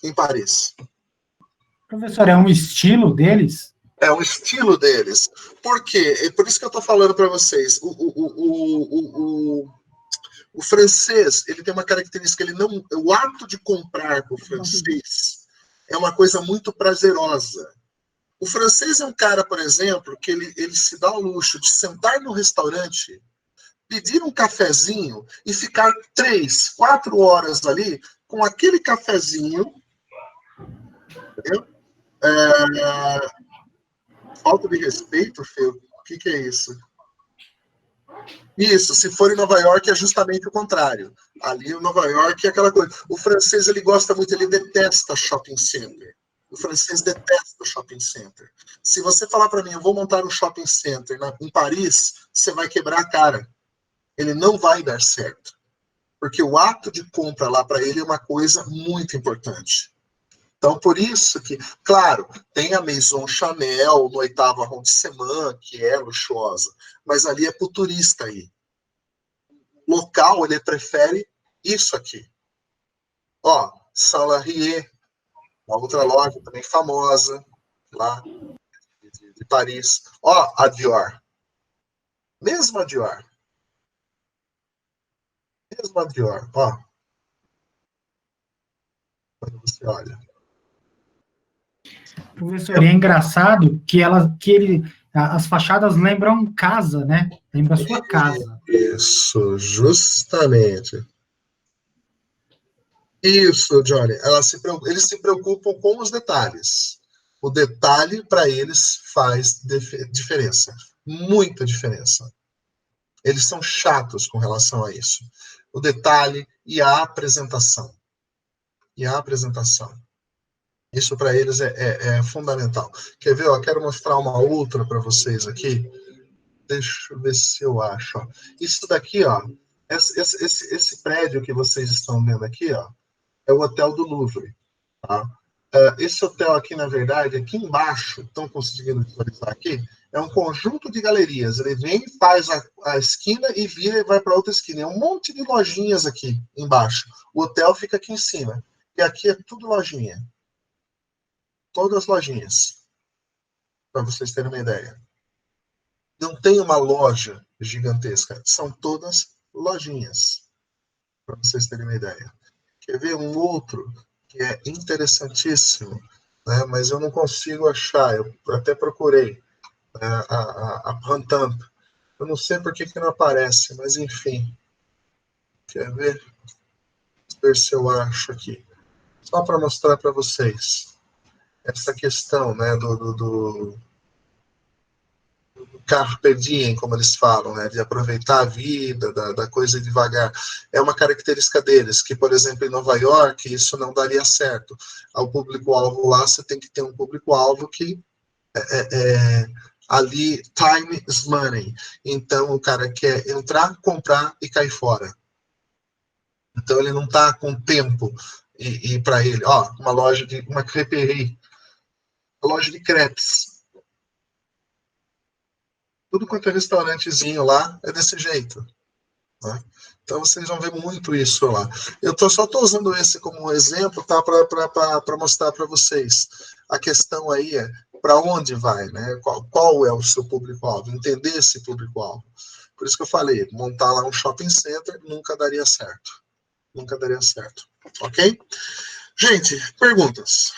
Em Paris. Professor, é um estilo deles? É o estilo deles. Por quê? É por isso que eu estou falando para vocês. O francês, ele tem uma característica, o ato de comprar para o francês é uma coisa muito prazerosa. O francês é um cara, por exemplo, que ele se dá ao luxo de sentar no restaurante, pedir um cafezinho e ficar 3, 4 horas ali com aquele cafezinho, entendeu? Falta de respeito, Fê, o que é isso? Isso, se for em Nova York é justamente o contrário. Ali em Nova York é aquela coisa. O francês, ele gosta muito, ele detesta shopping center. O francês detesta shopping center. Se você falar para mim, eu vou montar um shopping center em Paris, você vai quebrar a cara. Ele não vai dar certo. Porque o ato de compra lá para ele é uma coisa muito importante. Então, por isso que, claro, tem a Maison Chanel no 8º arrondissement, que é luxuosa, mas ali é pro turista aí. O local, ele prefere isso aqui. Ó, Saint Laurier, uma outra loja também famosa, lá de Paris. Ó, a Dior. Mesmo a Dior. Mesmo a Dior, ó. Quando você olha. Professor, é engraçado que as fachadas lembram casa, né? Lembra a sua casa. Isso, justamente. Isso, Johnny. Eles se preocupam com os detalhes. O detalhe, para eles, faz diferença. Muita diferença. Eles são chatos com relação a isso. O detalhe e a apresentação. Isso para eles é fundamental. Quer ver? Ó, quero mostrar uma outra para vocês aqui. Deixa eu ver se eu acho. Ó. Isso daqui, ó, esse prédio que vocês estão vendo aqui, ó, é o Hotel do Louvre. Tá? Esse hotel aqui, na verdade, aqui embaixo, estão conseguindo visualizar aqui, é um conjunto de galerias. Ele vem, faz a esquina e vira e vai para outra esquina. É um monte de lojinhas aqui embaixo. O hotel fica aqui em cima. E aqui é tudo lojinha. Todas lojinhas. Para vocês terem uma ideia. Não tem uma loja gigantesca. São todas lojinhas. Para vocês terem uma ideia. Quer ver um outro que é interessantíssimo, né? Mas eu não consigo achar. Eu até procurei a Printemps. Eu não sei por que não aparece, mas enfim. Quer ver? ver se eu acho aqui. Só para mostrar para vocês essa questão, né, do carpe diem, como eles falam, né, de aproveitar a vida, da coisa devagar. É uma característica deles, que, por exemplo, em Nova York, isso não daria certo. Ao público-alvo lá, você tem que ter um público-alvo que ali, time is money. Então, o cara quer entrar, comprar e cair fora. Então, ele não está com tempo e para ele, ó, uma creperie, uma loja de crepes. Tudo quanto é restaurantezinho lá é desse jeito. Né? Então vocês vão ver muito isso lá. Eu só estou usando esse como exemplo, tá, para mostrar para vocês. A questão aí é para onde vai, né? Qual é o seu público-alvo? Entender esse público-alvo. Por isso que eu falei, montar lá um shopping center nunca daria certo. Nunca daria certo. Ok? Gente, perguntas.